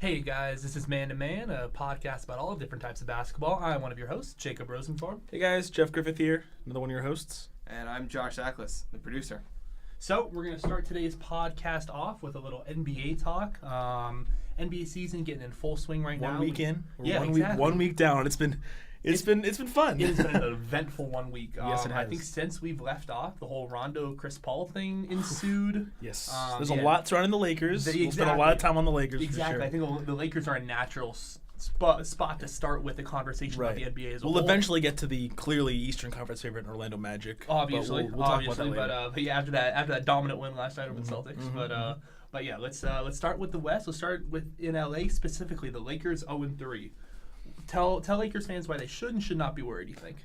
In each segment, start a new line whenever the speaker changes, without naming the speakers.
Hey guys, this is Man to Man, a podcast about all different types of basketball. I'm one of your hosts, Jacob Rosenthorpe.
Hey guys, Jeff Griffith here, another one of your hosts.
And I'm Josh Ackles, the producer.
So we're going to start today's podcast off with a little NBA talk. NBA season getting in full swing right now.
1 week in,
exactly.
one week down. It's been fun.
It has been an eventful 1 week.
Yes, it has.
I think since we've left off, the whole Rondo Chris Paul thing ensued.
Yes, there's a lot surrounding the Lakers. We'll spend a lot of time on the Lakers.
Exactly.
For sure.
I think the Lakers are a natural spot to start with the conversation about the NBA as a whole.
We'll eventually get to the clearly Eastern Conference favorite Orlando Magic.
Obviously,
we'll talk about that later.
But yeah, after that dominant win last night over the Celtics. But yeah, let's start with the West. Let's start with in LA specifically. The Lakers 0-3. Tell Lakers fans why they should and should not be worried. You think?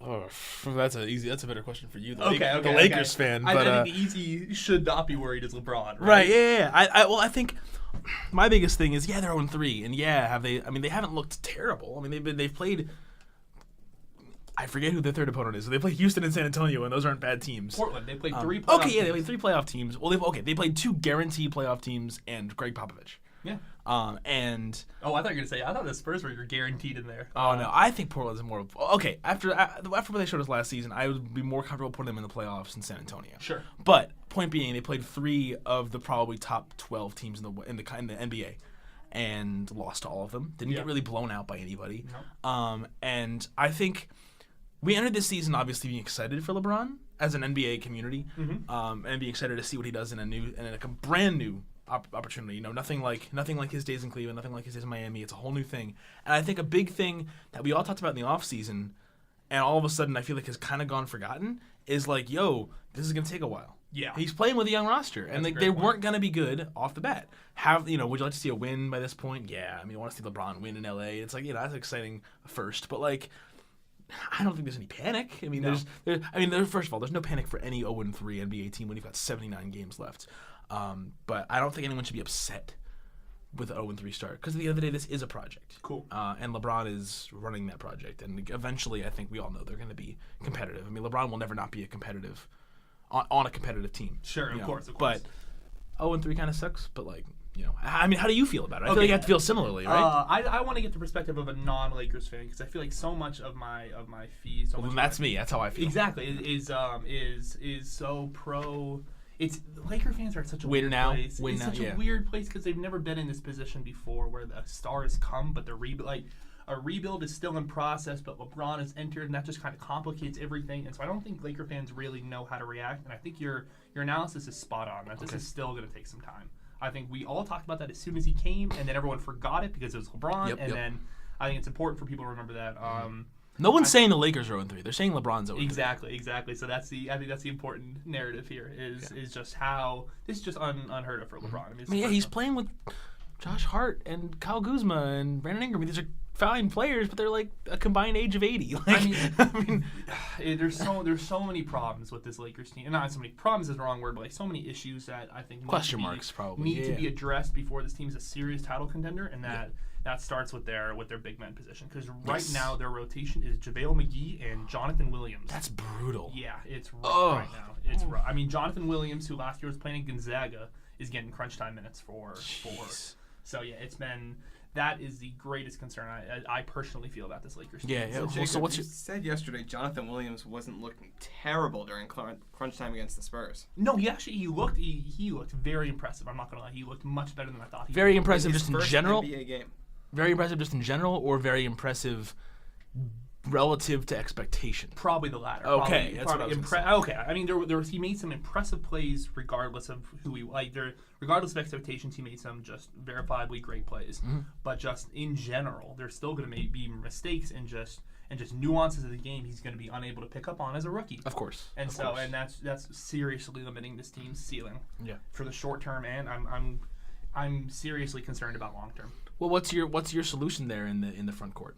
Oh, that's a better question for you.
The
Lakers fan. But,
I think the easy should not be worried is LeBron.
Right. Yeah. I think my biggest thing is they're 0-3, and have they? I mean, they haven't looked terrible. I mean, they've played. I forget who their third opponent is. They played Houston and San Antonio, and those aren't bad teams.
Portland. They played three. Playoff teams.
They played three playoff teams. Well, they played two guaranteed playoff teams and Greg Popovich.
Yeah.
I thought
you were gonna say I thought the Spurs were guaranteed in there.
Oh no, I think Portland's more okay. After what they showed us last season, I would be more comfortable putting them in the playoffs than San Antonio.
Sure.
But point being, they played three of the probably top 12 teams in the NBA, and lost to all of them. Didn't get really blown out by anybody. No. And I think we entered this season obviously being excited for LeBron as an NBA community, and being excited to see what he does in a brand new opportunity. Nothing like his days in Cleveland, nothing like his days in Miami. It's a whole new thing. And I think a big thing that we all talked about in the offseason, and all of a sudden I feel like has kind of gone forgotten, is like, this is going to take a while. Yeah. He's playing with a young roster, and they weren't going to be good off the bat. Would you like to see a win by this point? Yeah. I mean, I want to see LeBron win in LA. It's like, that's exciting first, but like, I don't think there's any panic. I mean, first of all, there's no panic for any 0-3 NBA team when you've got 79 games left. But I don't think anyone should be upset with the 0-3 start, because at the end of the day, this is a project.
Cool.
And LeBron is running that project, and eventually, I think we all know they're going to be competitive. I mean, LeBron will never not be a competitive on a competitive team.
Sure, of course.
But 0-3 kind of sucks. But I mean, how do you feel about it? I feel like you have to feel similarly, right?
I want to get the perspective of a non-Lakers fan, because I feel like so much of my feed.
That's me. That's how I feel.
Exactly. Is so pro. It's Laker fans are at such a weird place. It's such a weird place because they've never been in this position before, where the stars come, but a rebuild is still in process. But LeBron has entered, and that just kind of complicates everything. And so I don't think Laker fans really know how to react. And I think your analysis is spot on. That this is still going to take some time. I think we all talked about that as soon as he came, and then everyone forgot it because it was LeBron. Then I think it's important for people to remember that.
No one's saying the Lakers are 0-3. They're saying LeBron's 0-3.
Exactly. So I think that's the important narrative here is just how this is just unheard of for LeBron. I mean,
he's playing with Josh Hart and Kyle Kuzma and Brandon Ingram. I mean, these are fine players, but they're like a combined age of 80.
There's so many problems with this Lakers team. Not so many problems is the wrong word, but like so many issues that I think
question marks probably
need to be addressed before this team is a serious title contender, and that starts with their big man position, because right now their rotation is JaVale McGee and Jonathan Williams.
That's brutal.
Yeah, it's rough right now. It's rough. I mean, Jonathan Williams, who last year was playing at Gonzaga, is getting crunch time minutes for. So yeah, that is the greatest concern I personally feel about this Lakers team.
Yeah.
So Jacob, you said yesterday Jonathan Williams wasn't looking terrible during crunch time against the Spurs.
No, he looked very impressive. I'm not gonna lie, he looked much better than I thought.
Very impressive just in general.
NBA game.
Very impressive just in general, or very impressive relative to expectation?
Probably the latter.
Okay, that's what I was gonna say.
Okay, I mean, he made some impressive plays regardless of who he regardless of expectations. He made some just verifiably great plays, but just in general, there's still going to be mistakes and just nuances of the game he's going to be unable to pick up on as a rookie.
Of course.
And that's seriously limiting this team's ceiling.
Yeah.
For the short term, and I'm seriously concerned about long term.
Well, what's your solution there in the front court?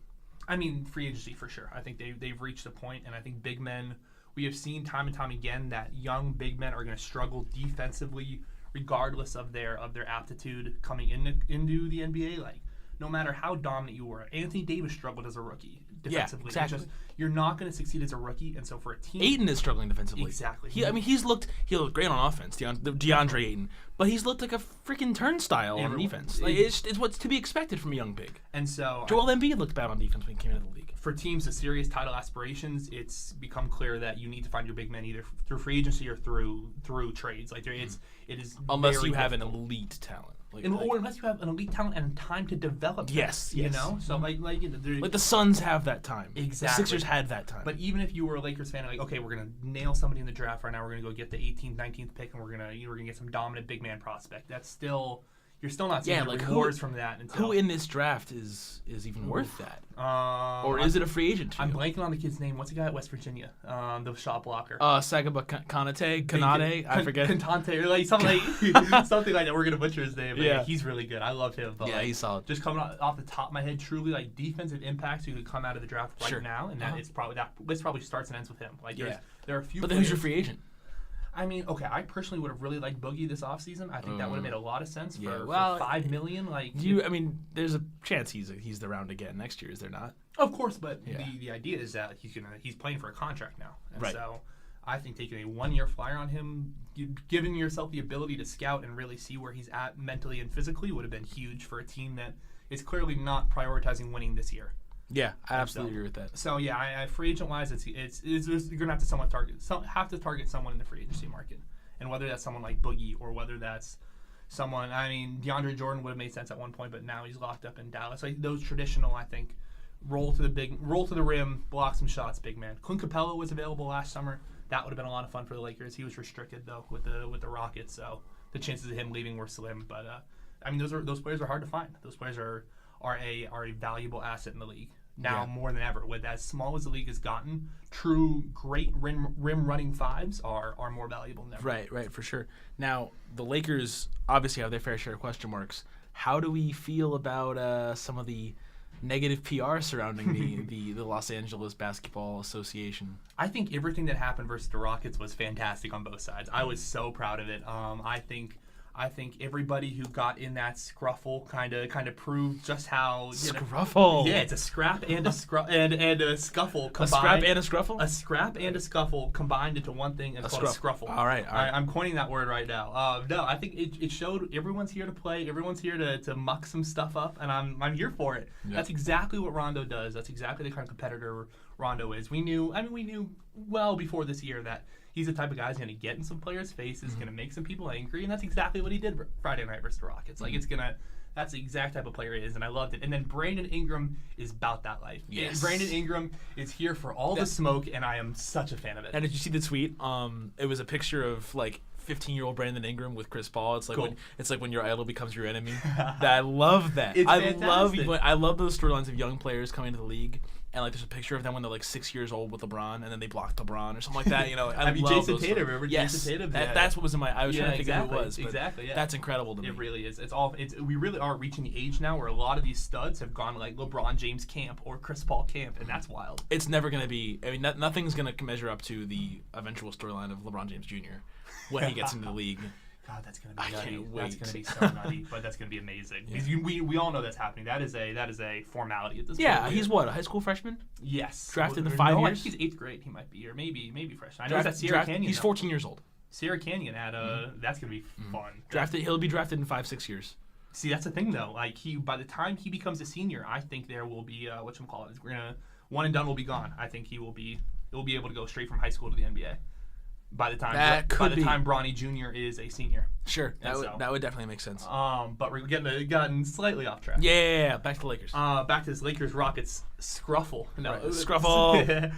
I mean, free agency for sure. I think they've reached a point, and I think big men. We have seen time and time again that young big men are going to struggle defensively, regardless of their aptitude coming into the NBA. Like no matter how dominant you were. Anthony Davis struggled as a rookie defensively.
Yeah, exactly.
You're not going to succeed as a rookie, and so for a team,
Ayton is struggling defensively.
Exactly.
He looked great on offense, DeAndre Ayton, but he's looked like a freaking turnstile on defense. Like, it's what's to be expected from a young big.
And so
Joel Embiid looked bad on defense when he came into the league.
For teams with serious title aspirations, it's become clear that you need to find your big men either through free agency or through trades. Like it is
unless you
very
have
difficult.
an elite talent.
Or unless you have an elite talent and time to develop.
Yes,
you know. So like
the Suns have that time.
Exactly.
The Sixers had that time.
But even if you were a Lakers fan, like, okay, we're gonna nail somebody in the draft right now. We're gonna go get the 18th, 19th pick, and we're gonna get some dominant big man prospect. That's still. You're still not seeing the rewards from that. Until,
who in this draft is even worth that?
Or
is it a free agent?
I'm blanking on the kid's name. What's the guy at West Virginia? The shot blocker.
Sagaba Kanate. I forget.
Kantante, or like something like that. We're gonna butcher his name. But yeah, he's really good. I love him. But
he's solid.
Just coming off the top of my head, truly like defensive impacts who could come out of the draft right now, and this probably starts and ends with him. Like there are a few.
But then who's your free agent?
I mean, okay, I personally would have really liked Boogie this offseason. I think that would have made a lot of sense for $5 million.
There's a chance he's the round again next year, is there not?
Of course, but the idea is that he's playing for a contract now. And so I think taking a 1-year flyer on him, giving yourself the ability to scout and really see where he's at mentally and physically would have been huge for a team that is clearly not prioritizing winning this year.
Yeah, I absolutely agree with that.
So I free agent wise, you're gonna have to target someone in the free agency market, and whether that's someone like Boogie or whether that's someone. I mean, DeAndre Jordan would have made sense at one point, but now he's locked up in Dallas. Like those traditional, I think, roll to the rim, block some shots, big man. Clint Capella was available last summer. That would have been a lot of fun for the Lakers. He was restricted though with the Rockets, so the chances of him leaving were slim. But I mean, those players are hard to find. Those players are a valuable asset in the league now more than ever. With as small as the league has gotten, true great rim running fives are more valuable than ever.
Right, for sure. Now the Lakers obviously have their fair share of question marks. How do we feel about some of the negative PR surrounding the Los Angeles Basketball Association?
I think everything that happened versus the Rockets was fantastic on both sides. I was so proud of it. I think everybody who got in that scruffle kind of proved just how
scruffle.
Yeah, it's a scrap and a scuffle combined.
A scrap and a scruffle.
A scrap and a scuffle combined into one thing, and it's called a scruffle.
All right.
I'm coining that word right now. No, I think it showed everyone's here to play. Everyone's here to muck some stuff up, and I'm here for it. Yeah. That's exactly what Rondo does. That's exactly the kind of competitor Rondo is. We knew well before this year that he's the type of guy who's going to get in some players' faces, going to make some people angry, and that's exactly what he did Friday night versus the Rockets. Like that's the exact type of player he is, and I loved it. And then Brandon Ingram is about that life.
Yes.
And Brandon Ingram is here for all the smoke, and I am such a fan of it.
And did you see the tweet? It was a picture of like 15-year-old Brandon Ingram with Chris Paul. It's like when your idol becomes your enemy. I love that.
It's
I love those storylines of young players coming to the league. And like, there's a picture of them when they're like 6 years old with LeBron, and then they blocked LeBron or something like that. I love
Jason Tatum. Remember Jason Tatum?
That's what was in my. I was trying to think of who it was.
Exactly. Yeah.
That's incredible to me.
It really is. We really are reaching the age now where a lot of these studs have gone like LeBron James camp or Chris Paul camp, and that's wild.
It's never going to be. I mean, nothing's going to measure up to the eventual storyline of LeBron James Jr. when he gets into the league.
God, that's gonna be nutty.
Can't wait.
That's gonna be so nutty, but that's gonna be amazing. Yeah. We all know that's happening. That is a formality at this point.
Yeah, he's what, a high school freshman?
Yes.
Drafted in 5 years?
I think he's 8th grade. He might be, or maybe freshman. I know that's Sierra Canyon.
He's 14 years old.
Sierra Canyon had that's gonna be fun.
He'll be drafted in 5-6 years.
See, that's the thing though. Like by the time he becomes a senior, I think there will be we're gonna one and done will be gone. I think he'll be able to go straight from high school to the NBA. By the time Bronny Jr. is a senior.
Sure, that would definitely make sense.
But we're gotten slightly off track.
Yeah, back to the Lakers.
Back to this Lakers-Rockets scruffle. No,
right. Scruffle.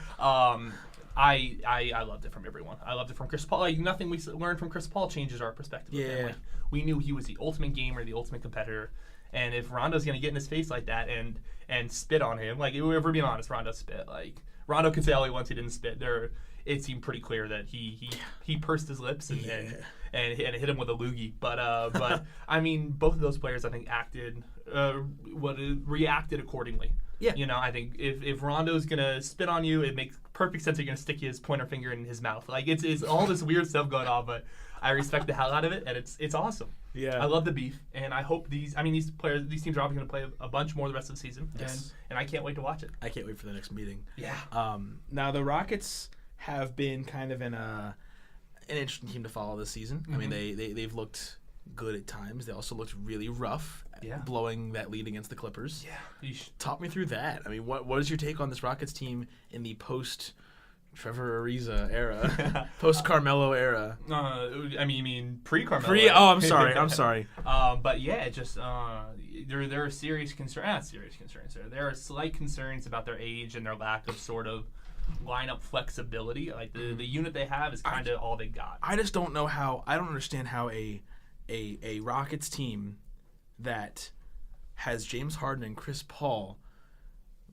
I loved it from everyone. I loved it from Chris Paul. Like, nothing we learned from Chris Paul changes our perspective.
Yeah.
Of him. Like, we knew he was the ultimate gamer, the ultimate competitor. And if Rondo's gonna get in his face like that and spit on him, like, if we're being honest, Rondo spit. Like, Rondo can say all he wants, he didn't spit. It seemed pretty clear that he pursed his lips and hit him with a loogie. But I mean, both of those players I think reacted accordingly.
Yeah.
I think if Rondo's gonna spit on you, it makes perfect sense you're gonna stick his pointer finger in his mouth. Like it's all this weird stuff going on. But I respect the hell out of it, and it's awesome.
Yeah.
I love the beef, and I hope these teams are obviously going to play a bunch more the rest of the season, and I can't wait to watch it.
I can't wait for the next meeting.
Yeah.
Now the Rockets have been kind of an interesting team to follow this season. I mean, they've looked good at times. They also looked really rough, blowing that lead against the Clippers.
Yeah.
Talk me through that. I mean, what is your take on this Rockets team in the post Trevor Ariza era, post Carmelo era?
I mean pre-Carmelo.
I'm sorry.
But yeah, it just there are serious concerns. Not serious concerns. There are slight concerns about their age and their lack of sort of lineup flexibility. Like the unit they have is kind of all they got.
I just don't know how. I don't understand how a Rockets team that has James Harden and Chris Paul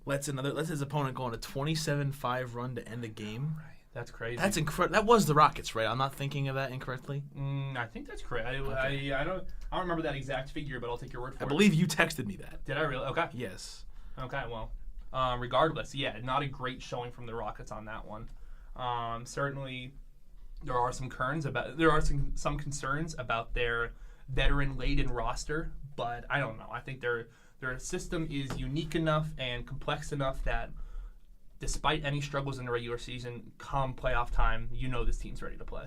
lets his opponent go on a 27-5 run to end a game.
Right. That's crazy.
That's incredible. That was the Rockets, right? I'm not thinking of that incorrectly.
I think that's correct. I don't remember that exact figure, but I'll take your word for it.
I believe you texted me that.
Did I really? Okay.
Yes.
Okay. Well, regardless, not a great showing from the Rockets on that one. Certainly, there are some concerns about their veteran-laden roster, but I don't know. I think their system is unique enough and complex enough that despite any struggles in the regular season, come playoff time, this team's ready to play.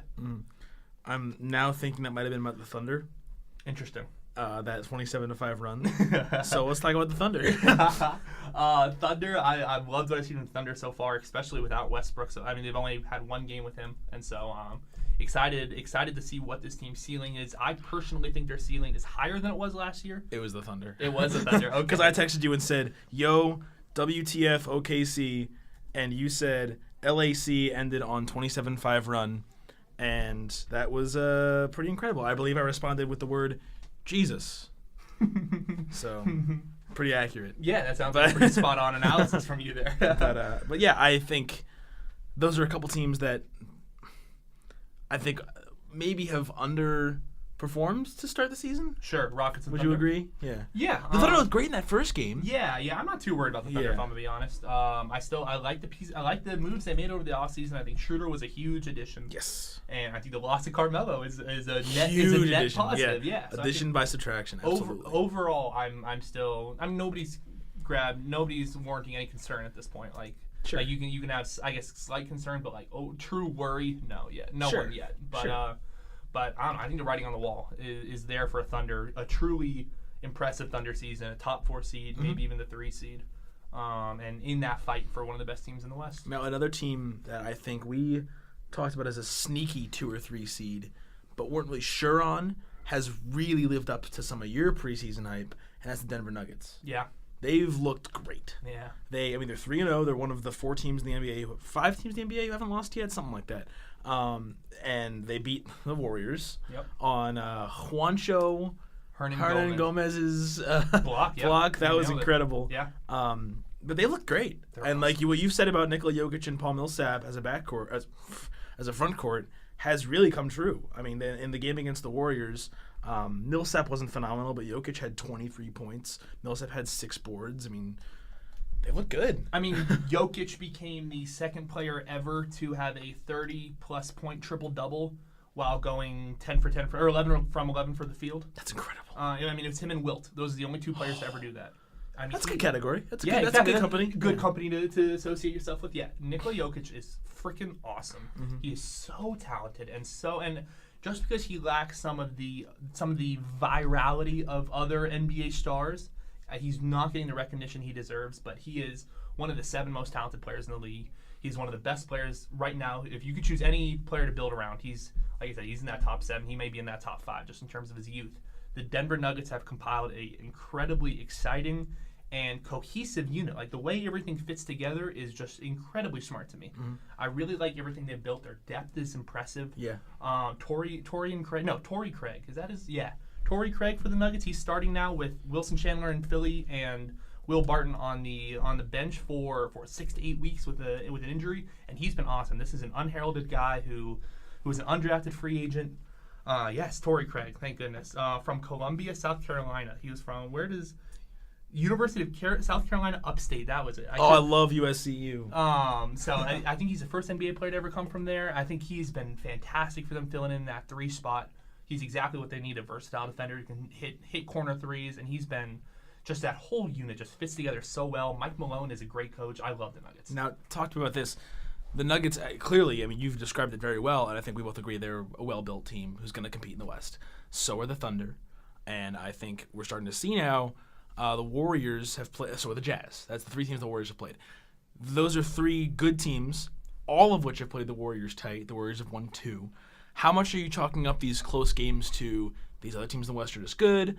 I'm now thinking that might have been about the Thunder.
Interesting.
That 27-5 run. So let's talk about the Thunder.
Thunder, I've loved what I've seen in Thunder so far, especially without Westbrook. So they've only had one game with him, and so excited to see what this team's ceiling is. I personally think their ceiling is higher than it was last year.
It was the Thunder.
It was the Thunder. Okay.
Because I texted you and said, "Yo, WTF OKC," and you said LAC ended on 27-5 run, and that was pretty incredible. I believe I responded with the word Jesus. So pretty accurate.
Yeah, that sounds like a pretty spot on analysis from you there.
But yeah, I think those are a couple teams that I think maybe have underperformed to start the season.
Sure, Rockets and
Would
Thunder.
you agree? Yeah.
Yeah.
The Thunder looked great in that first game.
Yeah. I'm not too worried about the Thunder, if I'm gonna be honest. I like the moves they made over the offseason. I think Schroeder was a huge addition.
Yes.
And I think the loss of Carmelo is a net
addition.
positive. Yeah. So
addition by subtraction. Absolutely.
Overall, nobody's warranting any concern at this point. Like.
Sure.
Like you can have, I guess, slight concern, but true worry, no one yet. But but I don't know. I think the writing on the wall is there for a truly impressive Thunder season, a top 4 seed, maybe even the 3 seed, and in that fight for one of the best teams in the West.
Now another team that I think we talked about as a sneaky 2 or 3 seed, but weren't really sure on, has really lived up to some of your preseason hype, and that's the Denver Nuggets.
Yeah.
They've looked great.
Yeah.
They're 3-0. They're one of the 4 teams in the NBA, 5 teams in the NBA who haven't lost yet, something like that. And they beat the Warriors on Juancho Hernan Gomez's block. That was incredible.
Yeah.
But they look great. And like what you said about Nikola Jokic and Paul Millsap as a backcourt, as a front court, has really come true. I mean, in the game against the Warriors, Millsap wasn't phenomenal, but Jokic had 23 points. Millsap had 6 boards. I mean, they look good.
I mean, Jokic became the second player ever to have a 30-plus point triple-double while going 10 for 10 or 11 from 11 for the field.
That's incredible.
I mean, it was him and Wilt. Those are the only 2 players to ever do that. I mean,
that's a good category. That's a
exactly.
good company.
Good company to associate yourself with. Yeah, Nikola Jokic is freaking awesome. Mm-hmm. He is so talented and just because he lacks some of the virality of other NBA stars, he's not getting the recognition he deserves. But he is one of the 7 most talented players in the league. He's one of the best players right now. If you could choose any player to build around, he's, like I said, he's in that top 7. He may be in that top 5 just in terms of his youth. The Denver Nuggets have compiled a incredibly exciting and cohesive unit. Like, the way everything fits together is just incredibly smart to me. Mm-hmm. I really like everything they've built. Their depth is impressive.
Yeah.
Torrey Craig. Is that his? Yeah. Torrey Craig for the Nuggets. He's starting now with Wilson Chandler in Philly and Will Barton on the bench for 6 to 8 weeks with an injury, and he's been awesome. This is an unheralded guy who is an undrafted free agent. Yes, Torrey Craig. Thank goodness. From Columbia, South Carolina. He was from. Where does University of South Carolina Upstate. That was it.
I love USCU.
So I think he's the first NBA player to ever come from there. I think he's been fantastic for them filling in that 3 spot. He's exactly what they need, a versatile defender who can hit corner threes, and he's been just that whole unit just fits together so well. Mike Malone is a great coach. I love the Nuggets.
Now, talk to me about this. The Nuggets, clearly, I mean, you've described it very well, and I think we both agree they're a well-built team who's going to compete in the West. So are the Thunder, and I think we're starting to see now the Warriors have played, so are the Jazz. That's the 3 teams the Warriors have played. Those are 3 good teams, all of which have played the Warriors tight. The Warriors have won 2. How much are you chalking up these close games to these other teams in the West are just good,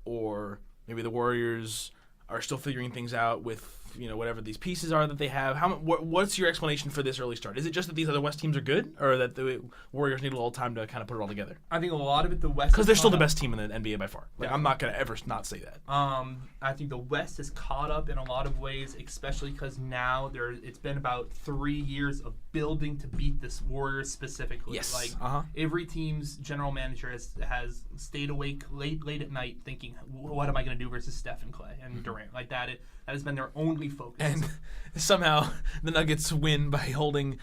or maybe the Warriors are still figuring things out with whatever these pieces are that they have? What's your explanation for this early start? Is it just that these other West teams are good, or that the Warriors need a little time to kind of put it all together?
I think a lot of it, the West,
because they're still the best team in the NBA by far. I'm not gonna ever not say that.
I think the West is caught up in a lot of ways, especially because now it's been about 3 years of building to beat this Warriors specifically.
Yes.
Every team's general manager has stayed awake late at night thinking, what am I going to do versus Steph and Clay and Durant? Like that has been their only focus.
And somehow the Nuggets win by holding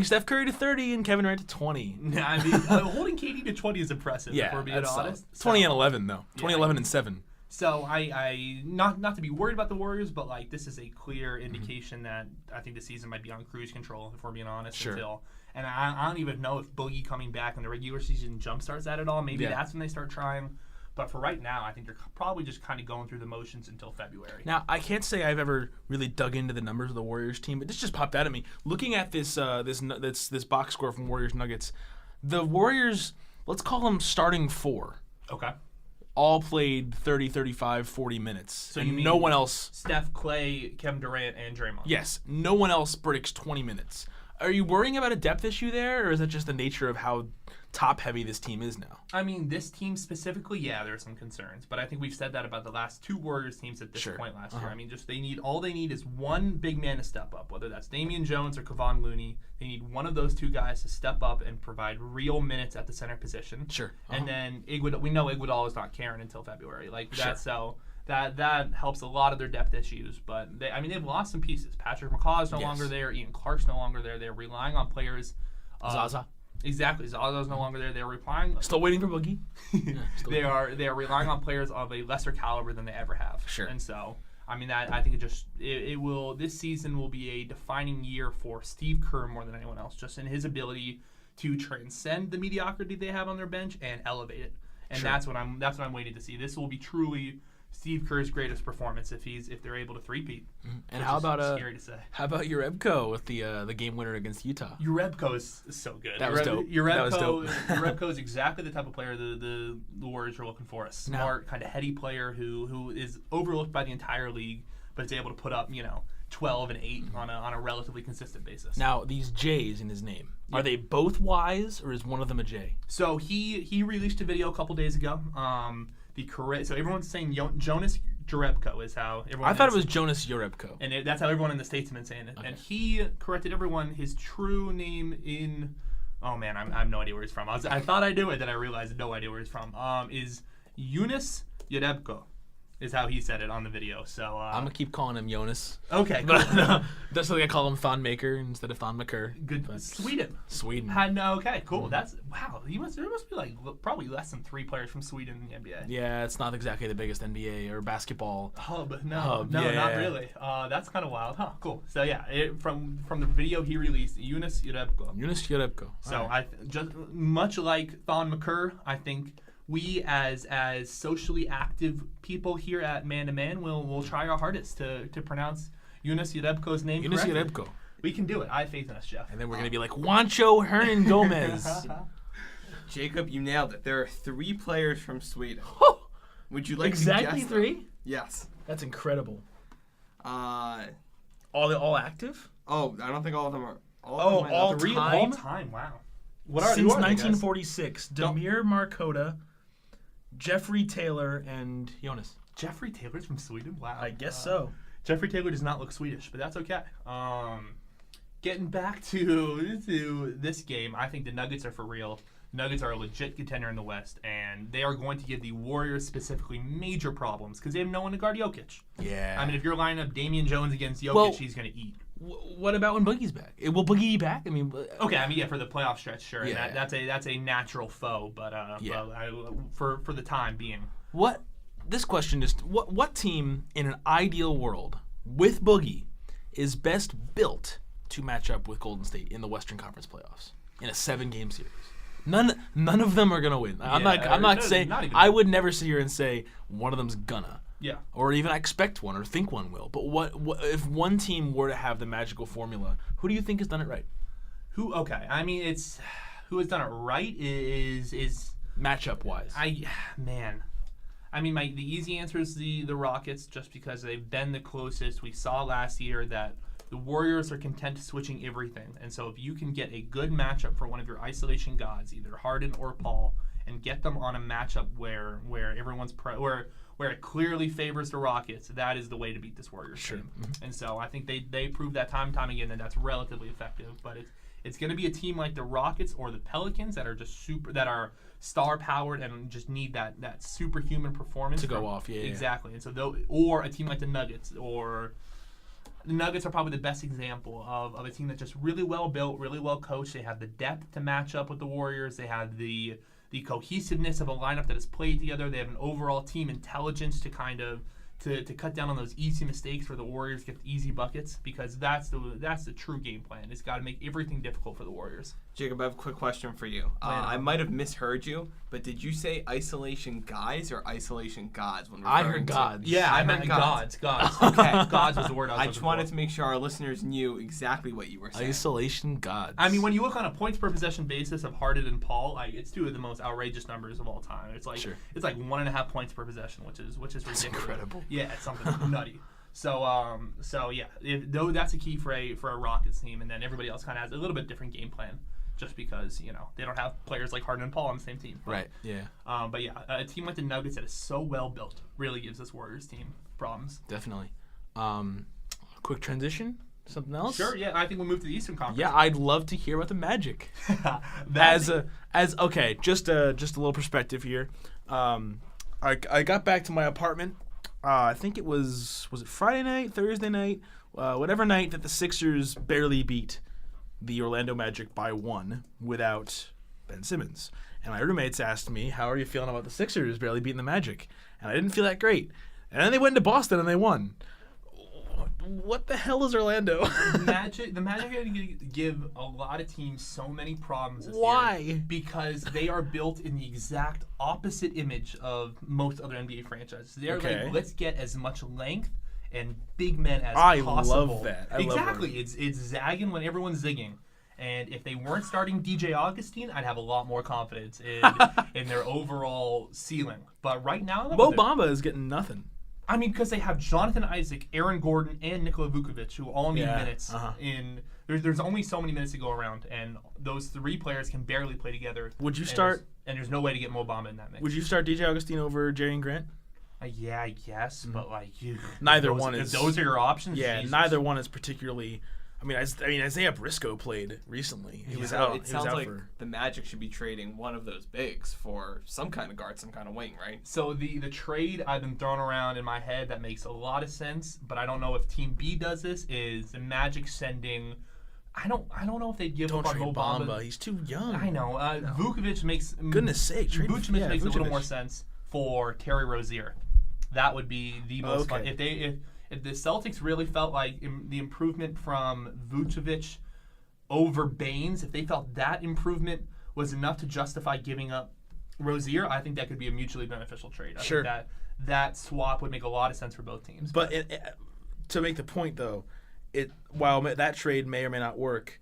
Steph Curry to 30 and Kevin Durant to 20.
I mean, holding KD to 20 is impressive.
Yeah,
if we're being honest.
20 and 11 though. 2011 and 7.
So I not to be worried about the Warriors, but like this is a clear indication that I think the season might be on cruise control, if we're being honest.
Sure.
And I don't even know if Boogie coming back in the regular season jumpstarts that at all. Maybe that's when they start trying. But for right now, I think they're probably just kind of going through the motions until February.
Now, I can't say I've ever really dug into the numbers of the Warriors team, but this just popped out at me. Looking at this box score from Warriors Nuggets, the Warriors, let's call them starting 4.
Okay.
All played 30, 35, 40 minutes.
So you mean
no one else?
Steph, Clay, Kevin Durant, and Draymond.
Yes. No one else breaks 20 minutes. Are you worrying about a depth issue there, or is that just the nature of how top-heavy this team is now?
I mean, this team specifically, there are some concerns, but I think we've said that about the last 2 Warriors teams at this point last year. I mean, just all they need is one big man to step up, whether that's Damian Jones or Kevon Looney. They need one of those 2 guys to step up and provide real minutes at the center position.
Sure.
And then we know Iguodala is not caring until February. So that helps a lot of their depth issues. But they've lost some pieces. Patrick McCaw is no longer there. Ian Clark's no longer there. They're relying on players.
Zaza.
Exactly. Zaza's no longer there. They're relying.
Still waiting for Boogie.
They are relying on players of a lesser caliber than they ever have.
Sure.
And so, I think it will. This season will be a defining year for Steve Kerr more than anyone else, just in his ability to transcend the mediocrity they have on their bench and elevate it. And that's what I'm waiting to see. This will be truly Steve Kerr's greatest performance if they're able to three-peat.
And how about
scary to say?
How about Urebko with the game winner against Utah?
Urebko is so good.
That was dope.
Urebko is exactly the type of player the Warriors are looking for. A smart, kind of heady player who is overlooked by the entire league, but is able to put up 12 and 8 on a relatively consistent basis.
Now these J's in his name, are they both Y's or is one of them a J?
So he released a video a couple days ago. So everyone's saying Jonas Jerebko is how everyone.
I thought it was Jonas Jerebko,
and that's how everyone in the States has been saying it. Okay. And he corrected everyone. His true name in I have no idea where he's from. I thought I knew it, then I realized no idea where he's from. Is Yunus Jerebko. Is how he said it on the video. So
I'm gonna keep calling him Jonas.
Okay, cool.
But that's why I call him Thon Maker instead of Thon Maker.
Good. But Sweden. Okay, cool.
Mm-hmm.
That's wow. There must be probably less than 3 players from Sweden in the NBA.
Yeah, it's not exactly the biggest NBA or basketball
hub. Not really. That's kind of wild, huh? Cool. So from the video he released, Yunus Jerebko. So just much like Thon Maker, I think. We as socially active people here at Man to Man will try our hardest to pronounce Yunus Jerebko's name correctly.
Yunus Jerebko.
We can do it. I have faith in us, Jeff.
And then we're going to be like Juancho Hernan Gomez.
Jacob, you nailed it. There are 3 players from Sweden. Would you like
exactly
to guess
3?
Them? Yes.
That's incredible.
All
active?
Oh, I don't think all of them are.
All
time. Wow.
Since 1946, Damir Markota, Jeffrey Taylor, and Jonas.
Jeffrey Taylor's from Sweden? Wow.
I guess so.
Jeffrey Taylor does not look Swedish, but that's okay. Getting back to this game, I think the Nuggets are for real. Nuggets are a legit contender in the West, and they are going to give the Warriors specifically major problems because they have no one to guard Jokic.
Yeah.
I mean, if you're lining up Damian Jones against Jokic, he's going to eat.
What about when Boogie's back? Will Boogie be back? I mean,
okay. I mean, yeah, for the playoff stretch, sure. Yeah. And that's a natural foe, but for the time being.
This question is what team in an ideal world with Boogie is best built to match up with Golden State in the Western Conference playoffs in a 7-game series? None of them are gonna win. I'm not saying I would never sit here and say one of them's gonna.
Yeah.
Or even I expect one or think one will. But what if one team were to have the magical formula? Who do you think has done it right?
Okay. I mean, it's who has done it right is
matchup wise.
I mean, the easy answer is the Rockets, just because they've been the closest. We saw last year that the Warriors are content switching everything, and so if you can get a good matchup for one of your isolation gods, either Harden or Paul, and get them on a matchup where everyone's where it clearly favors the Rockets, that is the way to beat this Warriors team. Mm-hmm. And so I think they proved that time and time again that that's relatively effective. But it's going to be a team like the Rockets or the Pelicans that are just that are star powered and just need that superhuman performance
to go off. Yeah,
exactly. And so or a team like the Nuggets or. The Nuggets are probably the best example of a team that's just really well built, really well coached. They have the depth to match up with the Warriors. They have the cohesiveness of a lineup that has played together. They have an overall team intelligence to kind of to cut down on those easy mistakes where the Warriors get easy buckets, because that's the true game plan. It's got to make everything difficult for the Warriors.
Jacob, I have a quick question for you. I might have misheard you, but did you say isolation guys or isolation gods? When
I heard gods.
Yeah, I meant gods. Okay, gods was the word I
just wanted to make sure our listeners knew exactay what you were saying.
Isolation gods.
I mean, when you look on a points per possession basis of Harden and Paul, it's two of the most outrageous numbers of all time. It's like It's like 1.5 points per possession, which is ridiculous.
That's incredible.
Yeah, it's something nutty. So yeah, though that's a key for a Rockets team, and then everybody else kind of has a little bit different game plan, just because they don't have players like Harden and Paul on the same team.
Right. Yeah.
But yeah, a team like the Nuggets that is so well built really gives this Warriors team problems.
Definitely. Quick transition. Something else?
Sure. Yeah, I think we'll move to the Eastern Conference.
Yeah, I'd love to hear about the Magic. Just a little perspective here. I got back to my apartment. I think it was it Friday night, Thursday night, whatever night that the Sixers barely beat the Orlando Magic by 1 without Ben Simmons. And my roommates asked me, how are you feeling about the Sixers barely beating the Magic? And I didn't feel that great. And then they went to Boston and they won. What the hell is Orlando?
The Magic are going to give a lot of teams so many problems this
Why?
year because they are built in the exact opposite image of most other NBA franchises. They're like, let's get as much length and big men as possible.
I love that.
Exactly. It's zagging when everyone's zigging. And if they weren't starting DJ Augustine, I'd have a lot more confidence in their overall ceiling. But right now,
Mo Bamba is getting nothing.
I mean, because they have Jonathan Isaac, Aaron Gordon, and Nikola Vucevic, who all need minutes. There's only so many minutes to go around, and those three players can barely play together.
Would you start?
And there's no way to get Mo Bamba in that mix.
Would you start DJ Augustine over Jerian Grant?
Yeah, I guess, but
neither one is.
If those are your options.
Yeah,
Jesus.
Neither one is particularly. I mean, Isaiah Briscoe played recently. He was out.
It sounds like the Magic should be trading one of those bigs for some kind of guard, some kind of wing, right?
So the trade I've been throwing around in my head that makes a lot of sense, but I don't know if Team B does this, is the Magic sending. I don't know if they'd give up on Mo Bamba.
He's too young.
I know. Vucevic makes.
Goodness sake,
Vucevic makes a little more sense for Terry Rozier. That would be the most fun if the Celtics really felt like the improvement from Vucevic over Baines, if they felt that improvement was enough to justify giving up Rozier, I think that could be a mutually beneficial trade. I think that swap would make a lot of sense for both teams.
But to make the point, though, while that trade may or may not work,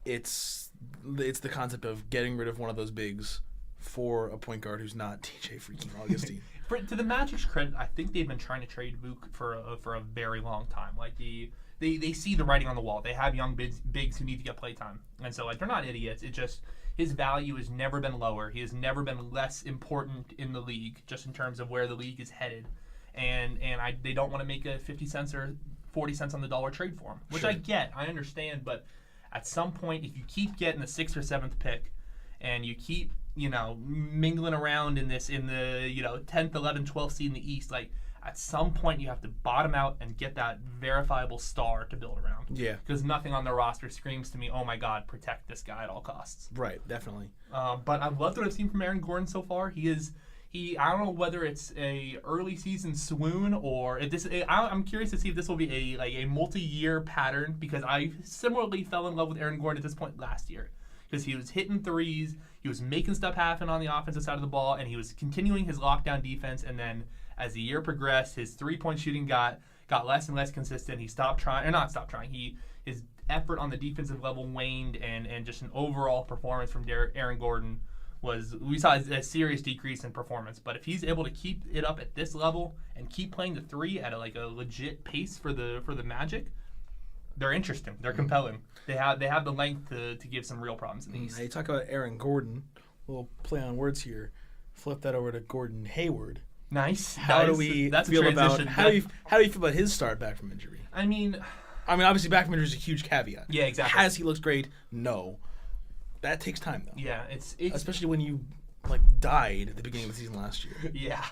it's the concept of getting rid of one of those bigs for a point guard who's not DJ freaking Augustine.
To the Magic's credit, I think they've been trying to trade Vuk for a very long time. Like they see the writing on the wall. They have young bigs who need to get play time, and so they're not idiots. It just his value has never been lower. He has never been less important in the league, just in terms of where the league is headed. And they don't want to make a 50 cents or 40 cents on the dollar trade for him, which I get, I understand. But at some point, if you keep getting the 6th or 7th pick, and you keep mingling around in the 10th, 11th, 12th seed in the East. Like, at some point you have to bottom out and get that verifiable star to build around.
Yeah.
Because nothing on the roster screams to me, oh my God, protect this guy at all costs.
Right, definitely.
But I've loved what I've seen from Aaron Gordon so far. I don't know whether it's a early season swoon or if this. I'm curious to see if this will be a multi-year pattern, because I similarly fell in love with Aaron Gordon at this point last year, because he was hitting threes, he was making stuff happen on the offensive side of the ball, and he was continuing his lockdown defense. And then as the year progressed, his 3-point shooting got less and less consistent. He his effort on the defensive level waned, and just an overall performance from Aaron Gordon we saw a serious decrease in performance. But if he's able to keep it up at this level and keep playing the three at a legit pace for the Magic, they're interesting. They're compelling. They have the length to give some real problems in the East.
Now you talk about Aaron Gordon. We'll play on words here. Flip that over to Gordon Hayward.
Nice.
How do you feel about his start back from injury?
I mean,
obviously back from injury is a huge caveat.
Yeah, exactly.
Has he looked great? No. That takes time, though.
Yeah, it's
especially when you died at the beginning of the season last year.
Yeah.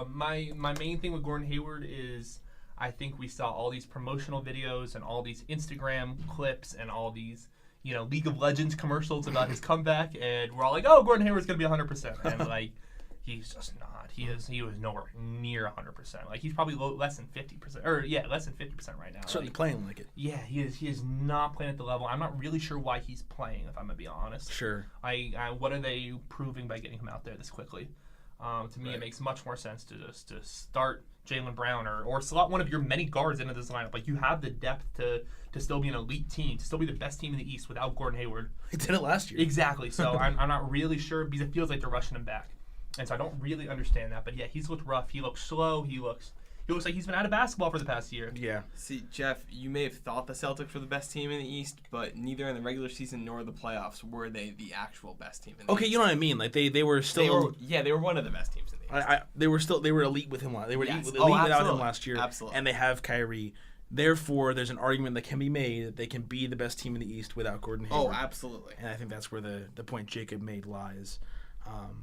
My main thing with Gordon Hayward is I think we saw all these promotional videos and all these Instagram clips and all these League of Legends commercials about his comeback, and we're all like, oh, Gordon Hayward's gonna be 100%, and he's just not. He was nowhere near 100%. He's probably less than 50%, less than 50% right now.
Certainly playing like it.
Yeah, he is not playing at the level. I'm not really sure why he's playing, if I'm gonna be honest.
Sure.
What are they proving by getting him out there this quickly? To me, It makes much more sense to start Jaylen Brown or slot one of your many guards into this lineup. You have the depth to still be an elite team, to still be the best team in the East without Gordon Hayward.
He did it last year.
Exactly. So I'm not really sure, because it feels like they're rushing him back. And so I don't really understand that. But yeah, he's looked rough. He looks slow. He looks like he's been out of basketball for the past year.
Yeah.
See, Jeff, you may have thought the Celtics were the best team in the East, but neither in the regular season nor the playoffs were they the actual best team in the East.
Okay, you know what I mean. They were still.
They were one of the best teams in the East.
They were elite with him. They were elite without him last year.
Absolutely.
And they have Kyrie. Therefore, there's an argument that can be made that they can be the best team in the East without Gordon Hayward.
Oh, absolutely.
And I think that's where the point Jacob made lies.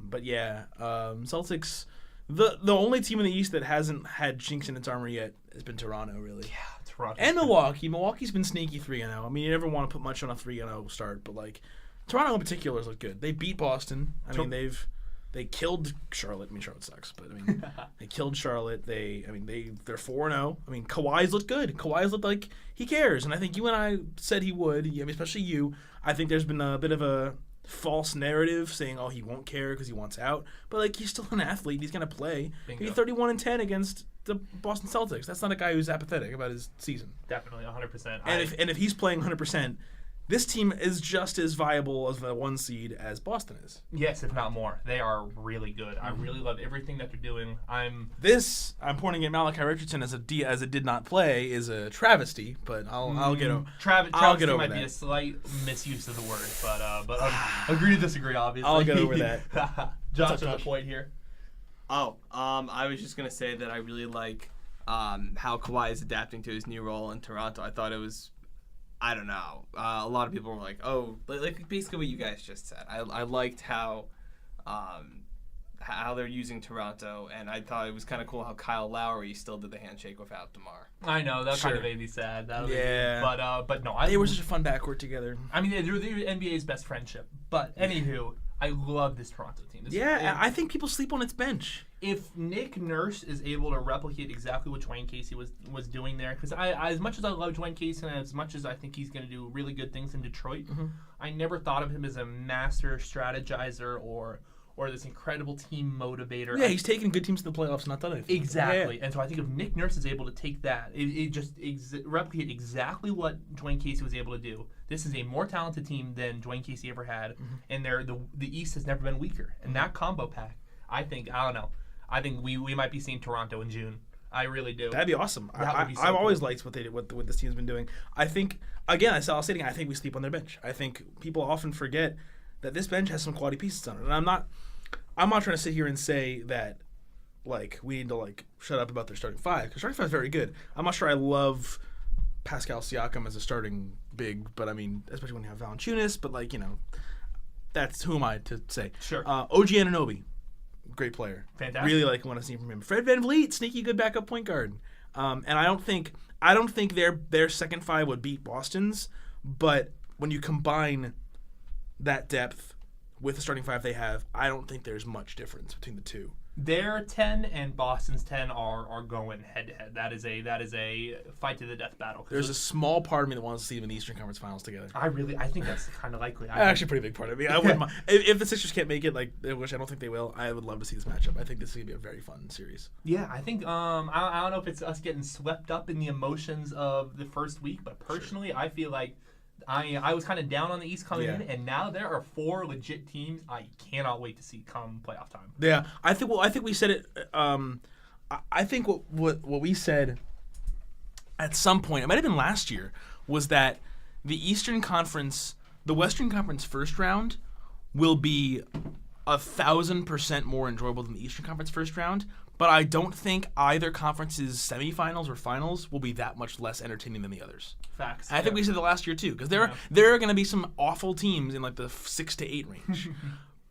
But yeah, Celtics, the only team in the East that hasn't had chinks in its armor yet has been Toronto, really.
Yeah, Toronto.
And Milwaukee. Milwaukee's been sneaky 3-0. You never want to put much on a 3-0 start, but Toronto in particular has looked good. They beat Boston. They killed Charlotte. Charlotte sucks, but they killed Charlotte. They're 4-0. Kawhi's looked good. Kawhi's looked like he cares, and I think you and I said he would. Especially you. I think there's been a bit of a false narrative saying, oh, he won't care because he wants out, but he's still an athlete. He's gonna play. He's 31-10 against the Boston Celtics. That's not a guy who's apathetic about his season.
Definitely 100%.
And if he's playing 100%, this team is just as viable as the 1 seed as Boston is.
Yes, if not more. They are really good. I really love everything that they're doing. I'm
pointing at Malachi Richardson as a did not play is a travesty, but I'll get over.
Travesty might be a slight misuse of the word, but agree to disagree. Obviously,
I'll get over that.
Josh has a point here.
I was just gonna say that I really like how Kawhi is adapting to his new role in Toronto. I thought it was. I don't know. A lot of people were like, "Oh, basically what you guys just said." I liked how they're using Toronto, and I thought it was kind of cool how Kyle Lowry still did the handshake without DeMar.
I know that kind of made me sad. But no,
they were such a fun backcourt together.
They're the NBA's best friendship. But anywho, I love this Toronto team.
I think people sleep on its bench.
If Nick Nurse is able to replicate exactly what Dwayne Casey was doing there, because I as much as I love Dwayne Casey and as much as I think he's going to do really good things in Detroit, I never thought of him as a master strategizer or this incredible team motivator.
Yeah, he's taken good teams to the playoffs and not done anything.
Exactly. Yeah. And so I think if Nick Nurse is able to take that, replicate exactly what Dwayne Casey was able to do, this is a more talented team than Dwayne Casey ever had, and the East has never been weaker. And that combo pack, I don't know. I think we might be seeing Toronto in June. I really do.
That'd be awesome. I've always liked what this team's been doing. I think, again, I think we sleep on their bench. I think people often forget that this bench has some quality pieces on it. And I'm not trying to sit here and say that we need to shut up about their starting five, because starting five is very good. I'm not sure I love Pascal Siakam as a starting big, but especially when you have Valanciunas, but that's who am I to say?
Sure.
OG Anunoby, great player.
Fantastic.
Really like what I've seen from him. Fred VanVleet, sneaky good backup point guard. And I don't think their second five would beat Boston's, but when you combine that depth with the starting five they have, I don't think there's much difference between the two.
Their 10 and Boston's 10 are going head to head. That is a fight to the death battle.
There's a small part of me that wants to see them in the Eastern Conference Finals together.
I think that's kind of likely.
Actually, a pretty big part of me. I wouldn't mind. If the Sixers can't make it, which I don't think they will, I would love to see this matchup. I think this is gonna be a very fun series.
Yeah, I think I don't know if it's us getting swept up in the emotions of the first week, but personally, I feel like I was kind of down on the East coming in, and now there are 4 legit teams I cannot wait to see come playoff time.
Yeah, I think we said it. I think what we said at some point, it might have been last year, was that the Western Conference first round will be 1,000% more enjoyable than the Eastern Conference first round. But I don't think either conference's semifinals or finals will be that much less entertaining than the others.
Facts.
And I think we said that last year too, because there are going to be some awful teams in like the 6 to 8 range.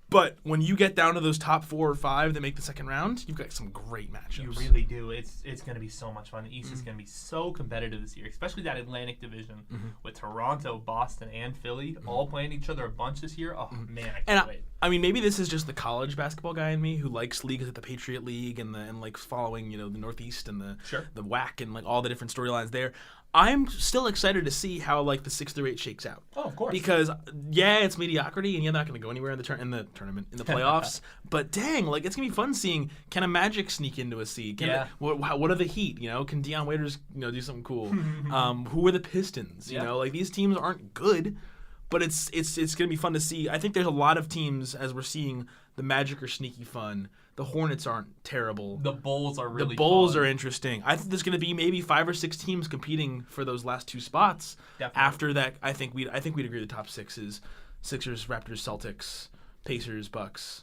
But when you get down to those top 4 or 5 that make the second round, you've got some great matchups.
You really do. It's going to be so much fun. The East is going to be so competitive this year, especially that Atlantic division with Toronto, Boston, and Philly all playing each other a bunch this year. Oh man, I can't wait.
I mean, maybe this is just the college basketball guy in me who likes leagues like the Patriot League and like following the Northeast and the WAC and like all the different storylines there. I'm still excited to see how like the 6 through 8 shakes out.
Oh, of course.
Because it's mediocrity and you're not going to go anywhere in the tournament, in the playoffs. But dang, like it's gonna be fun seeing, can a Magic sneak into a seed? What are the Heat? Can Deion Waiters do something cool? Who are the Pistons? Like these teams aren't good, but it's gonna be fun to see. I think there's a lot of teams, as we're seeing, the Magic are sneaky fun. The Hornets aren't terrible.
The Bulls are really
The Bulls
fun.
are interesting. I think there's going to be maybe 5 or 6 teams competing for those last 2 spots.
Definitely.
After that, I think we'd agree the top 6 is Sixers, Raptors, Celtics, Pacers, Bucks,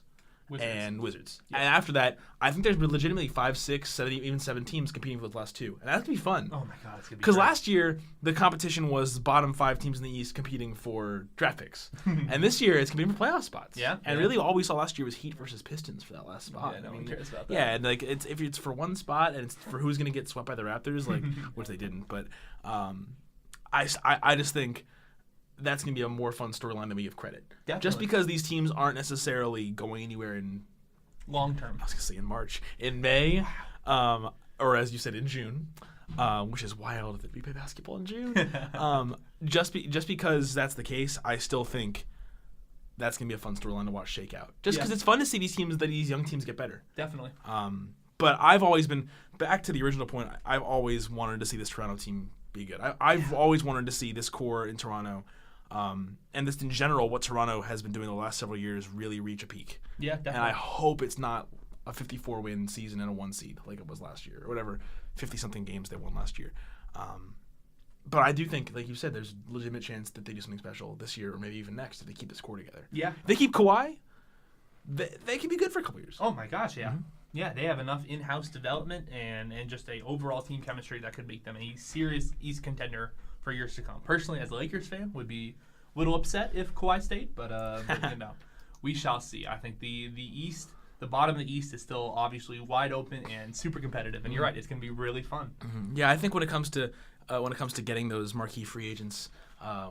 and Wizards. Yeah. And after that, I think there's legitimately 5, 6, 7, even 7 teams competing for the last 2. And that's going to be fun.
Oh, my God. It's going to be
Because last year, the competition was the bottom 5 teams in the East competing for draft picks. And this year, it's competing for playoff spots.
Yeah.
And really, all we saw last year was Heat versus Pistons for that last spot.
Yeah, no one cares about that.
Yeah, and like if it's for one spot and it's for who's going to get swept by the Raptors, like which they didn't. But I just think that's going to be a more fun storyline than we give credit.
Definitely.
Just because these teams aren't necessarily going anywhere in
long term.
I was going to say in March. In May, or as you said, in June, which is wild that we play basketball in June. Just because that's the case, I still think that's going to be a fun storyline to watch shake out. Just because it's fun to see these young teams get better.
Definitely.
But I've always been, back to the original point, I've always wanted to see this Toronto team be good. I've always wanted to see this core in Toronto, and just in general, what Toronto has been doing the last several years really reach a peak.
Yeah, definitely.
And I hope it's not a 54-win season and a 1 seed like it was last year, or whatever, 50-something games they won last year. But I do think, like you said, there's a legitimate chance that they do something special this year or maybe even next if they keep this core together.
Yeah.
If they keep Kawhi, they can be good for a couple years.
Oh, my gosh, yeah. Mm-hmm. Yeah, they have enough in-house development and just a overall team chemistry that could make them a serious East contender for years to come. Personally, as a Lakers fan, would be a little upset if Kawhi stayed, but we shall see. I think the East, the bottom of the East is still obviously wide open and super competitive, and you're right, it's going to be really fun.
Mm-hmm. Yeah, I think when it comes to getting those marquee free agents,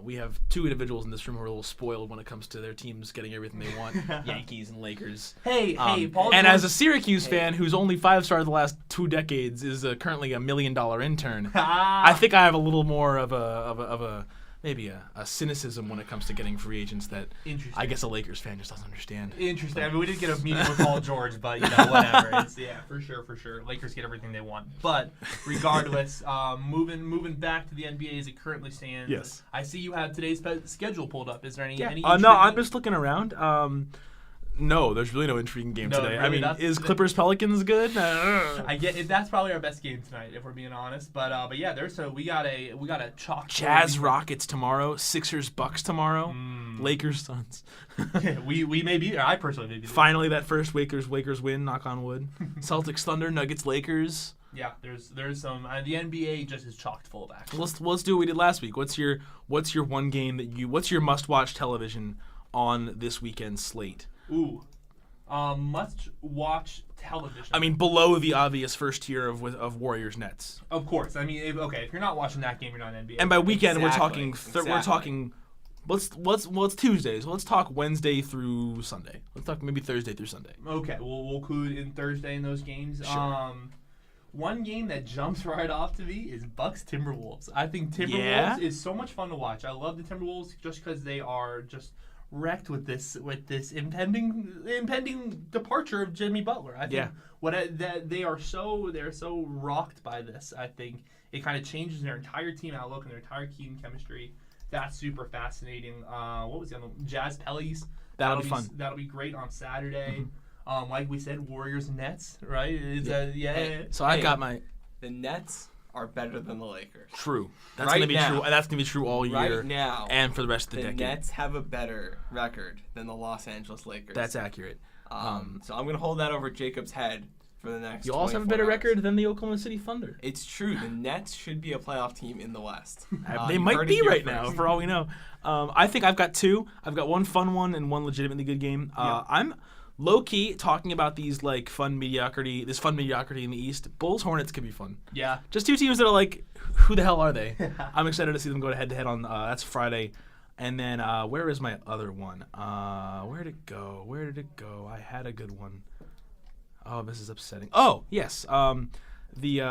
we have 2 individuals in this room who are a little spoiled when it comes to their teams getting everything they want, Yankees and Lakers.
Hey, Paul.
And as a Syracuse fan who's only 5-star the last 2 decades, is currently $1 million intern, I think I have a little more of a maybe a cynicism when it comes to getting free agents that I guess a Lakers fan just doesn't understand.
Interesting. I mean, we didn't get a meeting with Paul George, but whatever. It's, for sure. Lakers get everything they want. But regardless, moving back to the NBA as it currently stands.
Yes.
I see you have today's schedule pulled up. Is there any?
No, I'm just looking around. No, there's really no intriguing game today.
Really,
I mean, is Clippers Pelicans good?
I get it. That's probably our best game tonight, if we're being honest. But yeah, we got a chalk.
Jazz Rockets tomorrow. Sixers Bucks tomorrow. Lakers Suns.
we may be there. I personally may be there.
Finally, that first Lakers win. Knock on wood. Celtics Thunder. Nuggets Lakers.
Yeah, there's some. The NBA just is chocked full of action.
Let's do what we did last week. What's your one game that what's your must watch television on this weekend's slate?
Ooh. Must-watch television.
I mean, below the obvious first tier of Warriors Nets.
Of course. I mean, if you're not watching that game, you're not an NBA.
And by weekend,
Exactly.
we're talking. Let's Tuesday. So let's talk Wednesday through Sunday. Let's talk maybe Thursday through Sunday.
Okay, we'll include in Thursday in those games.
Sure.
One game that jumps right off to me is Bucks Timberwolves. I think Timberwolves is so much fun to watch. I love the Timberwolves just because they are just wrecked with this impending departure of Jimmy Butler. I think they're so rocked by this. I think it kind of changes their entire team outlook and their entire team chemistry. That's super fascinating. What was the other one? Jazz Pellies.
That'll be fun.
That'll be great on Saturday. Like we said, Warriors Nets, right?
So I got
the Nets are better than the Lakers.
True. That's gonna be true. That's gonna be true all year.
Right now,
and for the rest of the decade.
The Nets have a better record than the Los Angeles Lakers.
That's accurate.
So I'm gonna hold that over Jacob's head for the next.
You also have a better record than the Oklahoma City Thunder.
It's true. The Nets should be a playoff team in the West.
They might be right now, for all we know. I think I've got two. I've got one fun one and one legitimately good game. I'm low-key talking about these this fun mediocrity in the East. Bulls Hornets could be fun.
Yeah.
Just two teams that are like, who the hell are they? I'm excited to see them go head-to-head on that's Friday. And then where is my other one? Where did it go? I had a good one. Oh, this is upsetting. Oh, yes. The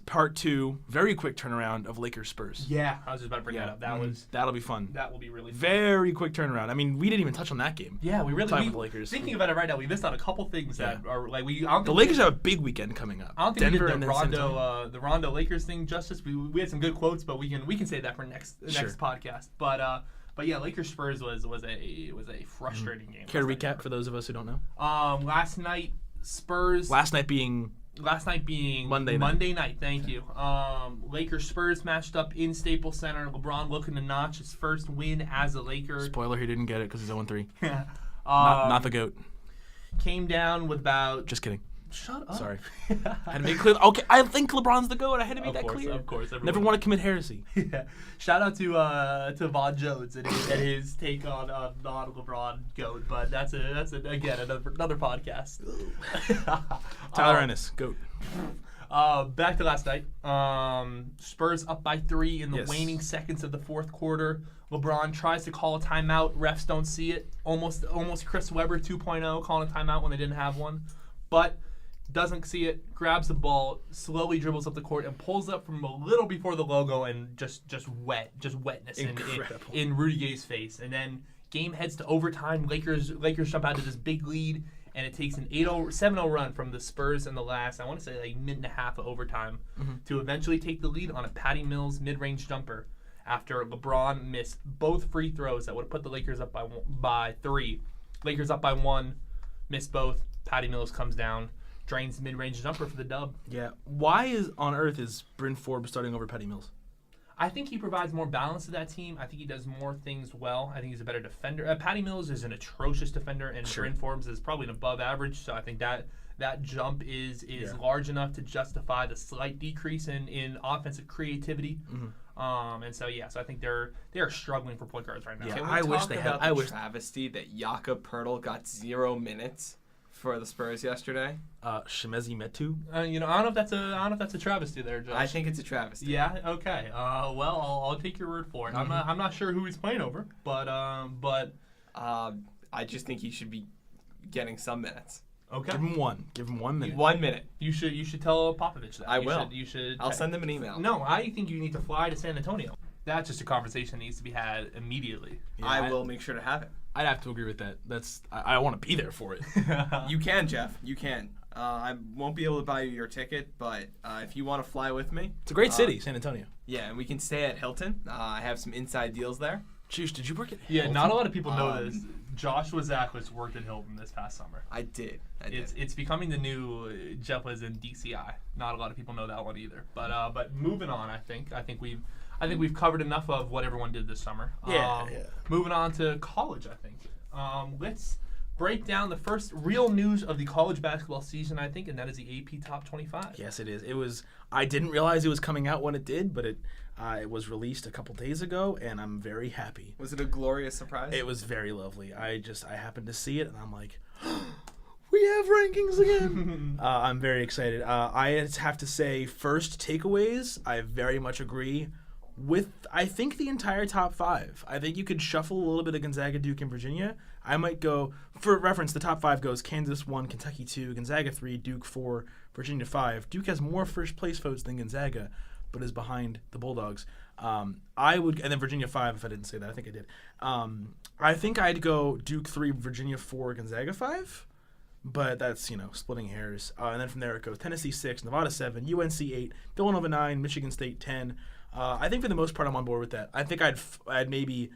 part 2, very quick turnaround of Lakers Spurs.
Yeah, I was just about to bring that up.
That'll be fun.
That will be really fun.
Very quick turnaround. I mean, we didn't even touch on that game.
Yeah, we really
with the Lakers.
Thinking about it right now, we missed out a couple things that are like we.
The Lakers have a big weekend coming up.
I don't think
Denver
we did
and
the Rondo Lakers thing justice. We had some good quotes, but we can say that for next podcast. But yeah, Lakers Spurs was a frustrating game.
Care to recap for those of us who don't know?
Last night Spurs.
Last night being
Monday night. Thank you. Lakers Spurs matched up in Staples Center. LeBron looking to notch his first win as a Laker.
Spoiler: he didn't get it because he's 0-3. Not the GOAT.
Came down with about.
Just kidding.
Shut up.
Sorry. I had to make it clear. Okay, I think LeBron's the GOAT. I had to make that clear.
Of course.
Never want to commit heresy.
Yeah. Shout out to Von Jones and his take on non-LeBron GOAT, but that's again another podcast.
Tyler Ennis, GOAT.
Back to last night. Spurs up by 3 in the waning seconds of the fourth quarter. LeBron tries to call a timeout. Refs don't see it. Almost Chris Webber 2.0 calling a timeout when they didn't have one, but doesn't see it, grabs the ball, slowly dribbles up the court, and pulls up from a little before the logo and just wetness in Rudy Gay's face. And then game heads to overtime. Lakers jump out to this big lead, and it takes an 7-0 run from the Spurs in the last, I want to say, like minute and a half of overtime to eventually take the lead on a Patty Mills mid-range jumper after LeBron missed both free throws that would have put the Lakers up by 3. Lakers up by 1, missed both. Patty Mills comes down, drains mid-range jumper for the dub.
Yeah. Why on earth is Bryn Forbes starting over Patty Mills?
I think he provides more balance to that team. I think he does more things well. I think he's a better defender. Patty Mills is an atrocious defender, and Bryn Forbes is probably an above average. So I think that jump is large enough to justify the slight decrease in offensive creativity. And so I think they are struggling for point guards right now.
Yeah, I wish they had. I wish travesty that Jakob Poeltl got 0 minutes for the Spurs yesterday.
Shemezi Metu.
I don't know if that's a travesty there, Josh.
I think it's a travesty.
Yeah. Okay. Well, I'll take your word for it. I'm not sure who he's playing over, but
I just think he should be getting some minutes.
Okay.
Give him 1 minute.
1 minute.
You should tell Popovich that.
I will.
You should.
I'll send him an email.
No, I think you need to fly to San Antonio. That's just a conversation that needs to be had immediately.
Yeah, I will make sure to have it.
I'd have to agree with that. I want to be there for it.
You can, Jeff. You can. I won't be able to buy you your ticket, but if you want to fly with me.
It's a great city, San Antonio.
Yeah, and we can stay at Hilton. I have some inside deals there.
Jeez, did you work at
Hilton? Yeah, not a lot of people know this. Joshua Zaklis worked at Hilton this past summer.
I did.
It's becoming the new Jeff was in DCI. Not a lot of people know that one either. But moving on, I think we've covered enough of what everyone did this summer.
Yeah.
Moving on to college, I think. Let's break down the first real news of the college basketball season, I think, and that is the AP Top 25.
Yes, it is. It was. I didn't realize it was coming out when it did, but it was released a couple days ago, and I'm very happy.
Was it a glorious surprise?
It was very lovely. I happened to see it, and I'm like, we have rankings again. I'm very excited. I have to say, first takeaways, I very much agree with, I think, the entire top 5. I think you could shuffle a little bit of Gonzaga, Duke, and Virginia. I might go, for reference, the top 5 goes Kansas 1, Kentucky 2, Gonzaga 3, Duke 4, Virginia 5. Duke has more first place votes than Gonzaga, but is behind the Bulldogs. And then Virginia 5, if I didn't say that. I think I did. I think I'd go Duke 3, Virginia 4, Gonzaga 5. But that's, splitting hairs. And then from there it goes Tennessee 6, Nevada 7, UNC 8, Villanova 9, Michigan State 10. I think for the most part I'm on board with that. I think I'd maybe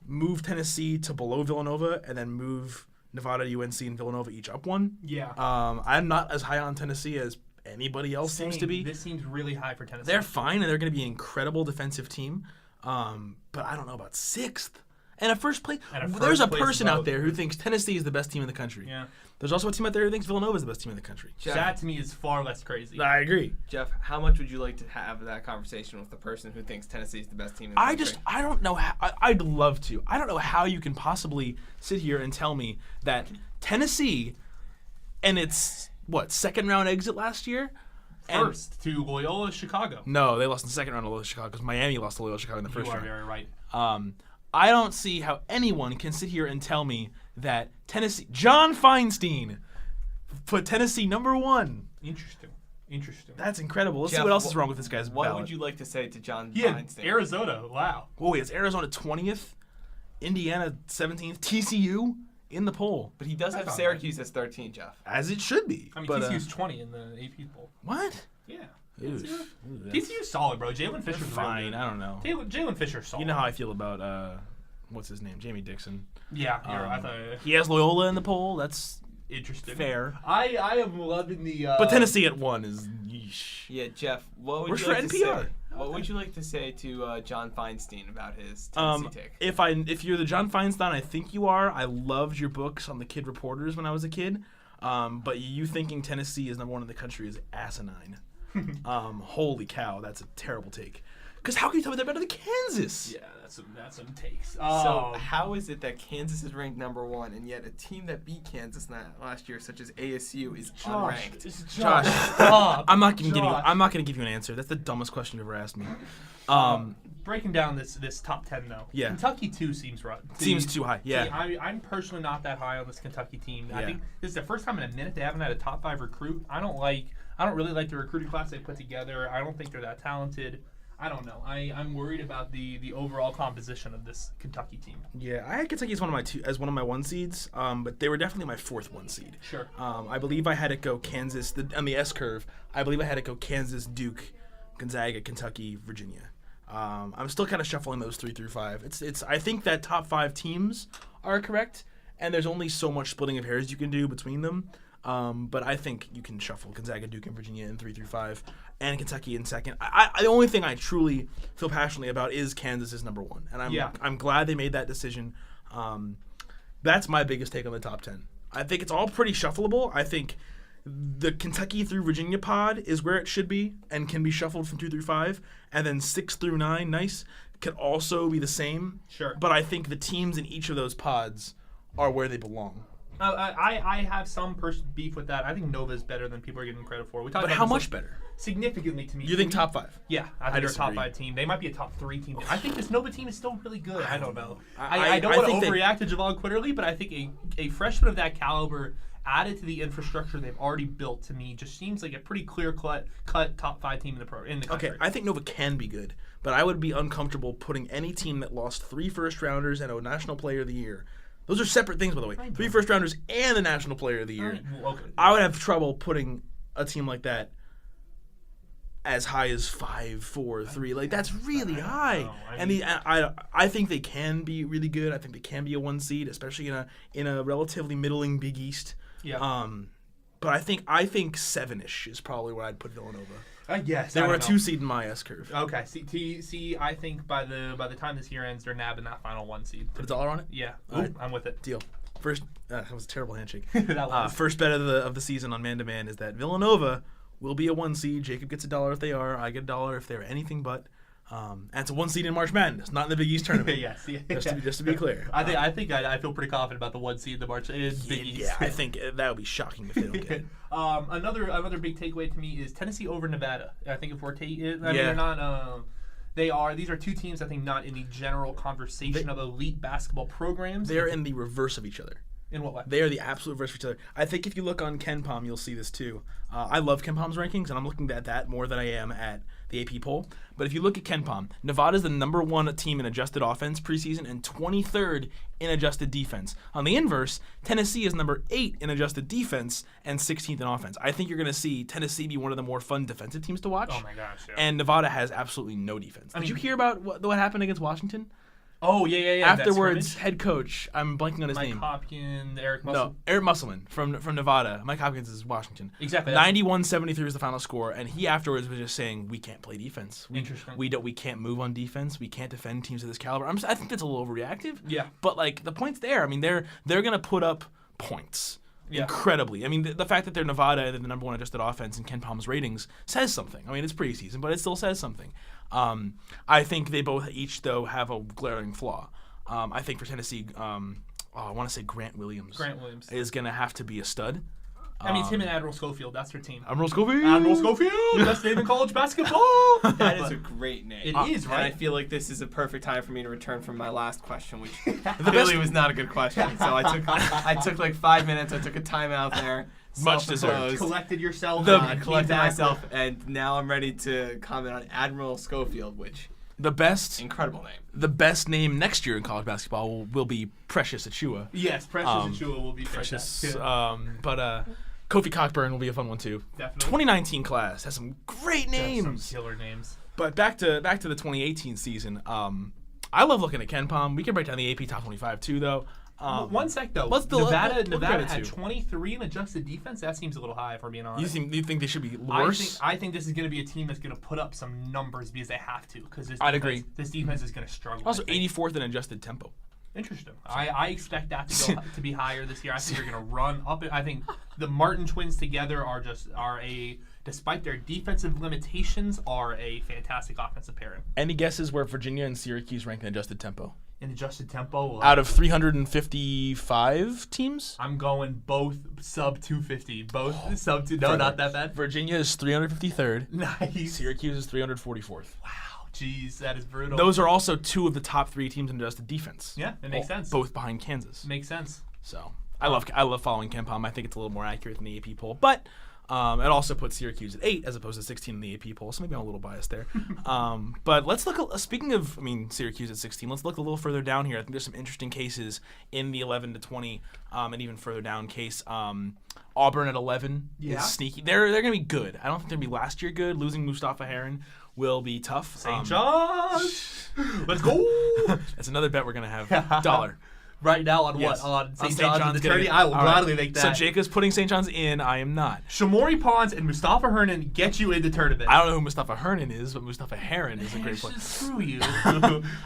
move Tennessee to below Villanova and then move Nevada, UNC, and Villanova each up one.
Yeah.
I'm not as high on Tennessee as anybody else seems to be.
This seems really high for Tennessee.
They're fine, and they're going to be an incredible defensive team. But I don't know about 6th. And a first place. There's a person out there who thinks Tennessee is the best team in the country.
Yeah.
There's also a team out there who thinks Villanova is the best team in the country.
Jeff, that to me is far less crazy.
I agree.
Jeff, how much would you like to have that conversation with the person who thinks Tennessee is the best team in the country?
I don't know how. I'd love to. I don't know how you can possibly sit here and tell me that Tennessee and its, second round exit last year?
First to Loyola Chicago.
No, they lost in the second round to Loyola Chicago because Miami lost to Loyola Chicago in the first round.
You are very right.
I don't see how anyone can sit here and tell me that Tennessee, John Feinstein, put Tennessee number 1.
Interesting.
That's incredible. Let's see what else is wrong with this guy's ballot.
What would you like to say to John
Yeah,
Feinstein?
Arizona. Wow.
Oh, it's Arizona 20th, Indiana 17th, TCU in the poll.
But he does have Syracuse as 13, Jeff.
As it should be.
I mean, TCU's 20 in the AP poll.
What?
Yeah.
TCU's
solid, bro. Jalen Fisher's
fine.
Really
I don't know.
Jalen Fisher's solid.
You know how I feel about what's his name, Jamie Dixon.
Yeah, I thought
he has Loyola in the poll. That's
interesting.
Fair.
I am loving the.
But Tennessee at 1 is. Yeesh.
Yeah, Jeff. What would
Where's
you like
NPR?
to say? What would you like to say to John Feinstein about his Tennessee take?
If you're the John Feinstein, I think you are. I loved your books on the Kid Reporters when I was a kid. But you thinking Tennessee is number 1 in the country is asinine. Holy cow, that's a terrible take. Because how can you tell me they're better than Kansas?
Yeah, that's some takes.
So how is it that Kansas is ranked number 1 and yet a team that beat Kansas last year, such as ASU, is unranked?
Josh, stop. I'm not gonna give you an answer. That's the dumbest question you've ever asked me.
Breaking down this top 10 though.
Yeah.
Kentucky 2 seems right.
Seems too high. Yeah.
I'm personally not that high on this Kentucky team.
Yeah.
I think this is the first time in a minute they haven't had a top 5 recruit. I don't really like the recruiting class they put together. I don't think they're that talented. I don't know. I'm worried about the overall composition of this Kentucky team.
Yeah, I had Kentucky as one of my 1 seeds, but they were definitely my 4th 1 seed.
Sure.
I believe I had it go Kansas on the S curve. I believe I had it go Kansas, Duke, Gonzaga, Kentucky, Virginia. I'm still kind of shuffling those 3 through 5. It's. I think that top 5 teams are correct, and there's only so much splitting of hairs you can do between them. But I think you can shuffle Gonzaga, Duke, and Virginia in 3 through 5, and Kentucky in 2nd. The only thing I truly feel passionately about is Kansas is number 1, and I'm glad they made that decision. That's my biggest take on the top 10. I think it's all pretty shuffleable. I think the Kentucky through Virginia pod is where it should be and can be shuffled from 2 through 5, and then 6 through 9, could also be the same.
Sure.
But I think the teams in each of those pods are where they belong.
I have some beef with that. I think Nova's better than people are giving credit for.
But how much better?
Significantly to me.
You think top 5?
Yeah, I think they're a top 5 team. They might be a top 3 team. I think this Nova team is still really good. I don't know. I don't want to overreact to Javal Quitterly, but I think a freshman of that caliber added to the infrastructure they've already built, to me, just seems like a pretty clear-cut top 5 team in the country.
Okay, I think Nova can be good, but I would be uncomfortable putting any team that lost 3 first-rounders and a National Player of the Year. Those are separate things, by the way. 3 first-rounders and a National Player of the Year.
Okay.
I would have trouble putting a team like that as high as 5, 4, 3. Like, that's really high. I think they can be really good. I think they can be a 1 seed, especially in a relatively middling Big East.
Yeah.
But I think 7-ish is probably where I'd put Villanova.
Yes.
They were a 2 seed in my S curve.
Okay. See, I think by the time this year ends, they're nabbing that final 1 seed.
Put a dollar on it?
Yeah.
Right.
I'm with it.
Deal. First, that was a terrible handshake.
That was.
First bet of the season on Man to Man is that Villanova will be a 1 seed. Jacob gets $1 if they are. I get $1 if they're anything but. And it's a 1 seed in March Madness, not in the Big East tournament.
Yes.
Just to be clear.
I feel pretty confident about the 1 seed in the March Big East.
Yeah, I think that would be shocking if they don't get it.
Another big takeaway to me is Tennessee over Nevada. I think if we're they're not. These are two teams I think not in the general conversation of elite basketball programs.
They're in the reverse of each other.
In what way?
They are the absolute reverse of each other. I think if you look on KenPom, you'll see this too. I love KenPom's rankings, and I'm looking at that more than I am at the AP poll. But if you look at KenPom, Nevada is the number 1 team in adjusted offense preseason and 23rd in adjusted defense. On the inverse, Tennessee is number 8 in adjusted defense and 16th in offense. I think you're going to see Tennessee be one of the more fun defensive teams to watch.
Oh my gosh! Yeah.
And Nevada has absolutely no defense. Did you hear about what happened against Washington?
Oh, yeah.
Afterwards, head coach, I'm blanking on his name.
Mike Hopkins, Eric Musselman.
No, Eric Musselman from Nevada. Mike Hopkins is Washington.
Exactly.
91-73 was the final score, and he afterwards was just saying, we can't play defense.
Interesting.
We can't move on defense. We can't defend teams of this caliber. I think that's a little overreactive.
Yeah.
But, the point's there. I mean, they're going to put up points. Yeah. Incredibly. I mean, the fact that they're Nevada and they're the number 1 adjusted offense in KenPom's ratings says something. I mean, it's preseason, but it still says something. I think they both each, though, have a glaring flaw. I think for Tennessee, I want to say Grant Williams is going to have to be a stud.
I mean, it's him and Admiral Schofield. That's their team.
Admiral Schofield!
Best name in college basketball!
That is a great name.
It is, right?
And I feel like this is a perfect time for me to return from my last question, which clearly was not a good question. So I took like 5 minutes. I took a timeout there.
Much deserved.
Collected yourself.
Collected myself, and now I'm ready to comment on Admiral Schofield, which... incredible name.
The best name next year in college basketball will be Precious Achua.
Yes, Precious Achua will be
Precious. But Kofi Cockburn will be a fun one too.
Definitely.
2019 class has some great names.
Some killer names.
But back to the 2018 season. I love looking at KenPom. We can break down the AP top 25 too, though.
One sec though. Nevada had 23 in adjusted defense. That seems a little high, if we're being honest.
You think they should be worse?
I think this is going to be a team that's going to put up some numbers because they have to.
I'd agree.
This defense is going to struggle.
Also, 84th in adjusted tempo.
Interesting. I expect that to be higher this year. I think they're going to run up. I think the Martin twins together despite their defensive limitations, are a fantastic offensive pairing.
Any guesses where Virginia and Syracuse rank in adjusted tempo?
In adjusted tempo?
Out of 355 teams?
I'm going both sub 250. Both sub 2. No, not that bad.
Virginia is 353rd.
Nice.
Syracuse is 344th.
Wow. Jeez, that is brutal.
Those are also 2 of the top 3 teams in adjusted defense.
Yeah, it makes sense.
Both behind Kansas.
Makes sense.
So I love following KenPom. I think it's a little more accurate than the AP poll, but it also puts Syracuse at 8 as opposed to 16 in the AP poll. So maybe I'm a little biased there. But let's look. Speaking of, Syracuse at 16. Let's look a little further down here. I think there's some interesting cases in the 11 to 20, and even further down case. Auburn at 11 is sneaky. They're going to be good. I don't think they're going to be last year good. Losing Mustafa Heron will be tough.
St. John's, let's go.
That's another bet we're going to have. $1.
Right now on what? On St. John's attorney? I will gladly make that.
So Jacob's putting St. John's in. I am not.
Shamori Pons and Mustafa Hernan get you in the tournament.
I don't know who Mustafa Hernan is, but Mustafa Heron is a great player.
Screw you.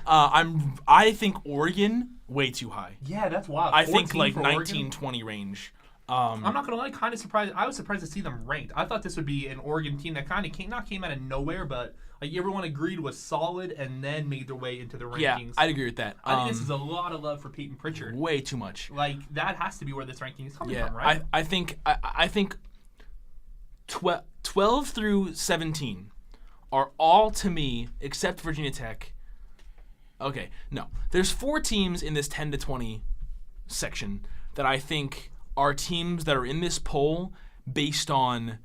I think Oregon way too high.
Yeah, that's wild.
I think like 19, 20 range.
I'm not gonna lie, kind of surprised. I was surprised to see them ranked. I thought this would be an Oregon team that kind of came out of nowhere, but everyone agreed was solid, and then made their way into the rankings.
Yeah, I'd agree with that.
I think this is a lot of love for Peyton Pritchard.
Way too much.
That has to be where this ranking is coming from, right?
I think 12 through 17 are all to me, except Virginia Tech. Okay, no, there's 4 teams in this 10 to 20 section that I think are teams that are in this poll based on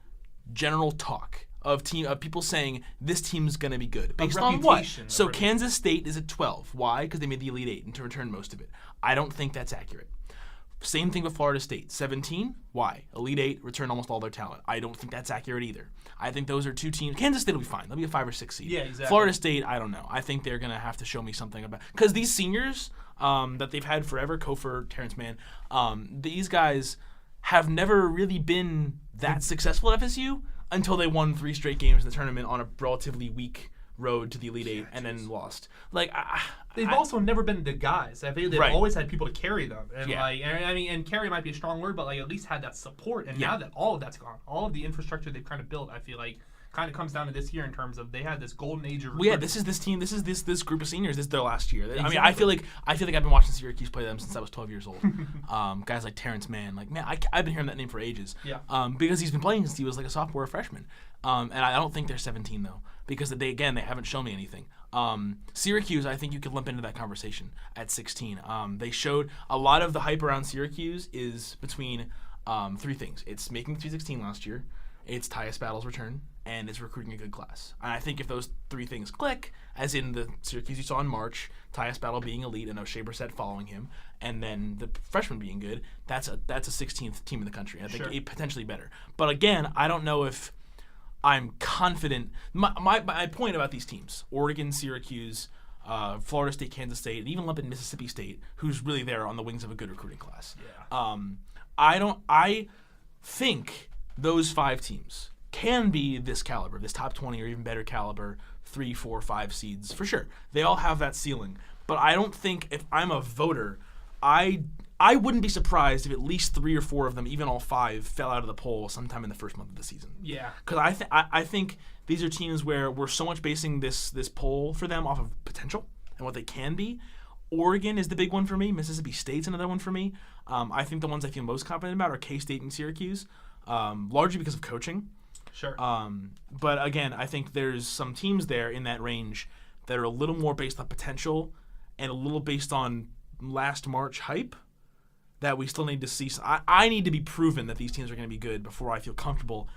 general talk of people saying this team's going to be good. Based on what? So Kansas State is at 12. Why? Because they made the Elite 8 and to return most of it. I don't think that's accurate. Same thing with Florida State. 17. Why? Elite 8, return almost all their talent. I don't think that's accurate either. I think those are 2 teams. Kansas State will be fine. They'll be a 5 or 6 seed.
Yeah, exactly.
Florida State, I don't know. I think they're going to have to show me something about... Because these seniors that they've had forever, Kofor, Terrence Mann, these guys have never really been that successful at FSU until they won 3 straight games in the tournament on a relatively weak road to the Elite Eight and then lost. Like
they've also never been the guys. I think they've always had people to carry them, and and carry might be a strong word, but like at least had that support. And now that all of that's gone, all of the infrastructure they've kind of built, I feel like kind of comes down to this year in terms of they had this golden age of.
Well, yeah, this is this team. This is this group of seniors. This is their last year. Exactly. I mean, I feel like I've been watching Syracuse play them since I was 12 years old. Guys like Terrence Mann, like man, I've been hearing that name for ages.
Yeah.
Because he's been playing since he was like a sophomore or freshman. And I don't think they're 17 though, because they haven't shown me anything. Syracuse, I think you could lump into that conversation at 16. They showed a lot of the hype around Syracuse is between three things. It's making the Sweet 16 last year, it's Tyus Battle's return, and it's recruiting a good class. And I think if those three things click, as in the Syracuse you saw in March, Tyus Battle being elite and O'Shea Brissett following him, and then the freshman being good, that's a 16th team in the country. I think potentially better. But again, I don't know if I'm confident. My point about these teams, Oregon, Syracuse, Florida State, Kansas State, and even lump in Mississippi State, who's really there on the wings of a good recruiting class.
Yeah.
I think those 5 teams can be this caliber, this top 20 or even better caliber, 3, 4, 5 seeds for sure. They all have that ceiling. But I don't think if I'm a voter, I wouldn't be surprised if at least 3 or 4 of them, even all 5, fell out of the poll sometime in the first month of the season.
Yeah.
Because I think these are teams where we're so much basing this poll for them off of potential and what they can be. Oregon is the big one for me. Mississippi State's another one for me. I think the ones I feel most confident about are K-State and Syracuse, largely because of coaching.
Sure.
But again, I think there's some teams there in that range that are a little more based on potential and a little based on last March hype that we still need to see. I need to be proven that these teams are going to be good before I feel comfortable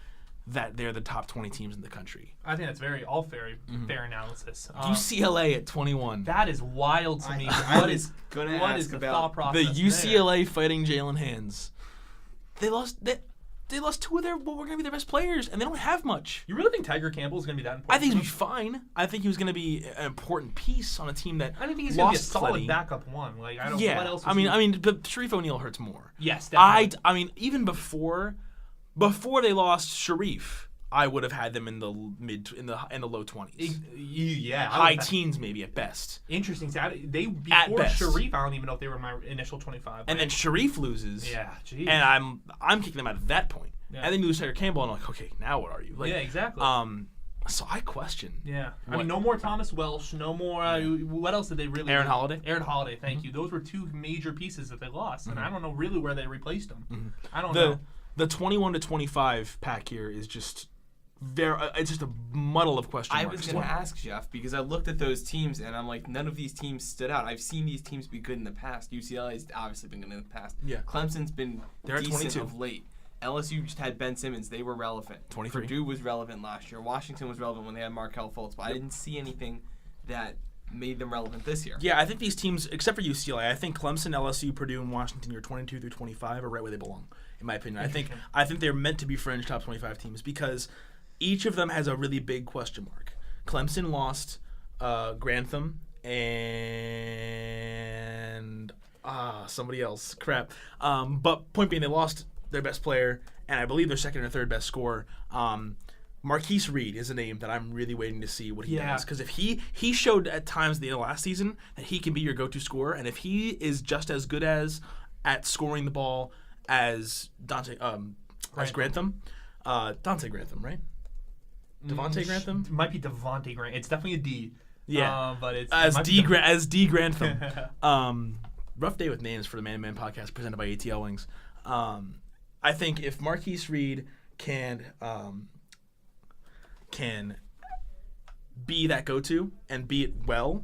that they're the top 20 teams in the country.
I think that's very fair analysis.
UCLA at 21.
That is wild to me. What is the thought process?
The UCLA Fighting Jalen Hands. They lost 2 of what were going to be their best players, and they don't have much.
You really think Tiger Campbell is going to be that important?
I think he's going to be fine. I think he was going to be an important piece on a team that
I don't think he's going to be a solid backup one. Like I don't.
Yeah.
What else?
But Sharif O'Neal hurts more.
Yes, definitely.
I mean, even before they lost Sharif, I would have had them in the low 20s.
Yeah,
high teens maybe at best.
Interesting. Before Sharif, I don't even know if they were my initial 25.
And then Sharif loses.
Yeah, geez.
And I'm kicking them out at that point.
Yeah.
And then you lose Tiger Campbell, and I'm like, okay, now what are you? Like,
yeah, exactly.
So I question.
Yeah. I mean, no more Thomas Welsh. No more. What else did they really?
Aaron Holiday.
Aaron Holiday. Thank you. Those were 2 major pieces that they lost, and I don't know really where they replaced them.
Mm-hmm.
I don't know.
The 21 to 25 pack here is just it's just a muddle of question marks.
I was going to ask Jeff because I looked at those teams and I'm like, none of these teams stood out. I've seen these teams be good in the past. UCLA's obviously been good in the past.
Yeah.
Clemson's been decent
22.
of late. LSU just had Ben Simmons. They were relevant.
23.
Purdue was relevant last year. Washington was relevant when they had Markelle Fultz. But I didn't see anything that made them relevant this year.
Yeah, I think these teams, except for UCLA, I think Clemson, LSU, Purdue, and Washington, year 22 through 25 are right where they belong, in my opinion. I think they're meant to be fringe top 25 teams because each of them has a really big question mark. Clemson lost Grantham and somebody else. Crap. But point being, they lost their best player, and I believe their second or third best scorer. Marquise Reed is a name that I'm really waiting to see what he does. Because if he showed at times at the end of last season that he can be your go-to scorer, and if he is just as good at scoring the ball as Grantham, Dante Grantham, right? Devontae Grantham?
It might be Devontae Grantham. It's definitely a D.
Yeah.
But it's
as D Grantham. Rough day with names for the Man to Man podcast presented by ATL Wings. I think if Marquise Reed can be that go-to and be it well,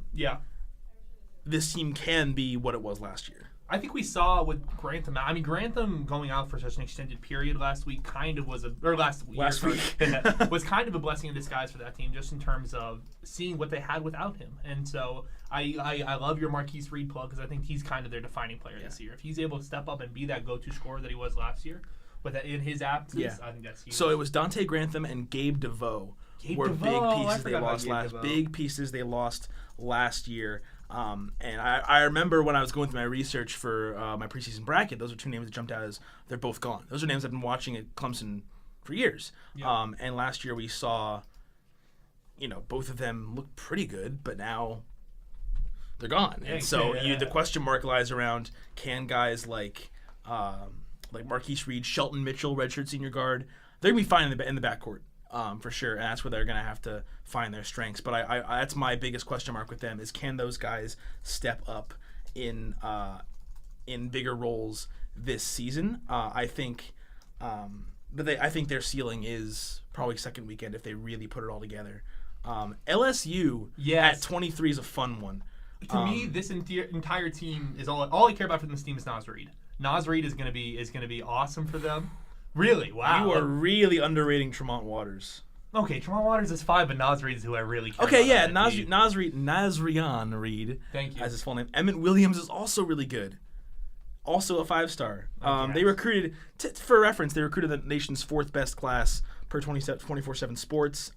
this team can be what it was last year.
I think we saw with Grantham. I mean, Grantham going out for such an extended period last week last week was kind of a blessing in disguise for that team, just in terms of seeing what they had without him. And so I love your Marquise Reed plug because I think he's kind of their defining player this year. If he's able to step up and be that go-to scorer that he was last year, with that in his absence, I think that's huge.
So it was Dante Grantham and Gabe DeVoe were big pieces they lost last year. And I remember when I was going through my research for my preseason bracket, those are 2 names that jumped out as they're both gone. Those are names I've been watching at Clemson for years. And last year we saw both of them look pretty good, but now they're gone. And so the question mark lies around, can guys like Marquise Reed, Shelton Mitchell, redshirt senior guard, they're going to be fine in the backcourt for sure, and that's where they're going to have to find their strengths. But I that's my biggest question mark with them is, can those guys step up in bigger roles this season? I think their ceiling is probably second weekend if they really put it all together. LSU at 23 is a fun one.
To me, this entire team is all I care about from this team is Naz Reid. Naz Reid is gonna be awesome for them. Really, wow.
You are really underrating Tremont Waters.
Okay, Tremont Waters is fine, but Naz Reid is who I really care about.
Okay, yeah, Nazrian Reid.
Thank you.
As his full name. Emmett Williams is also really good. Also a 5-star. They recruited, for reference, they recruited the nation's 4th best class per 24/7 Sports.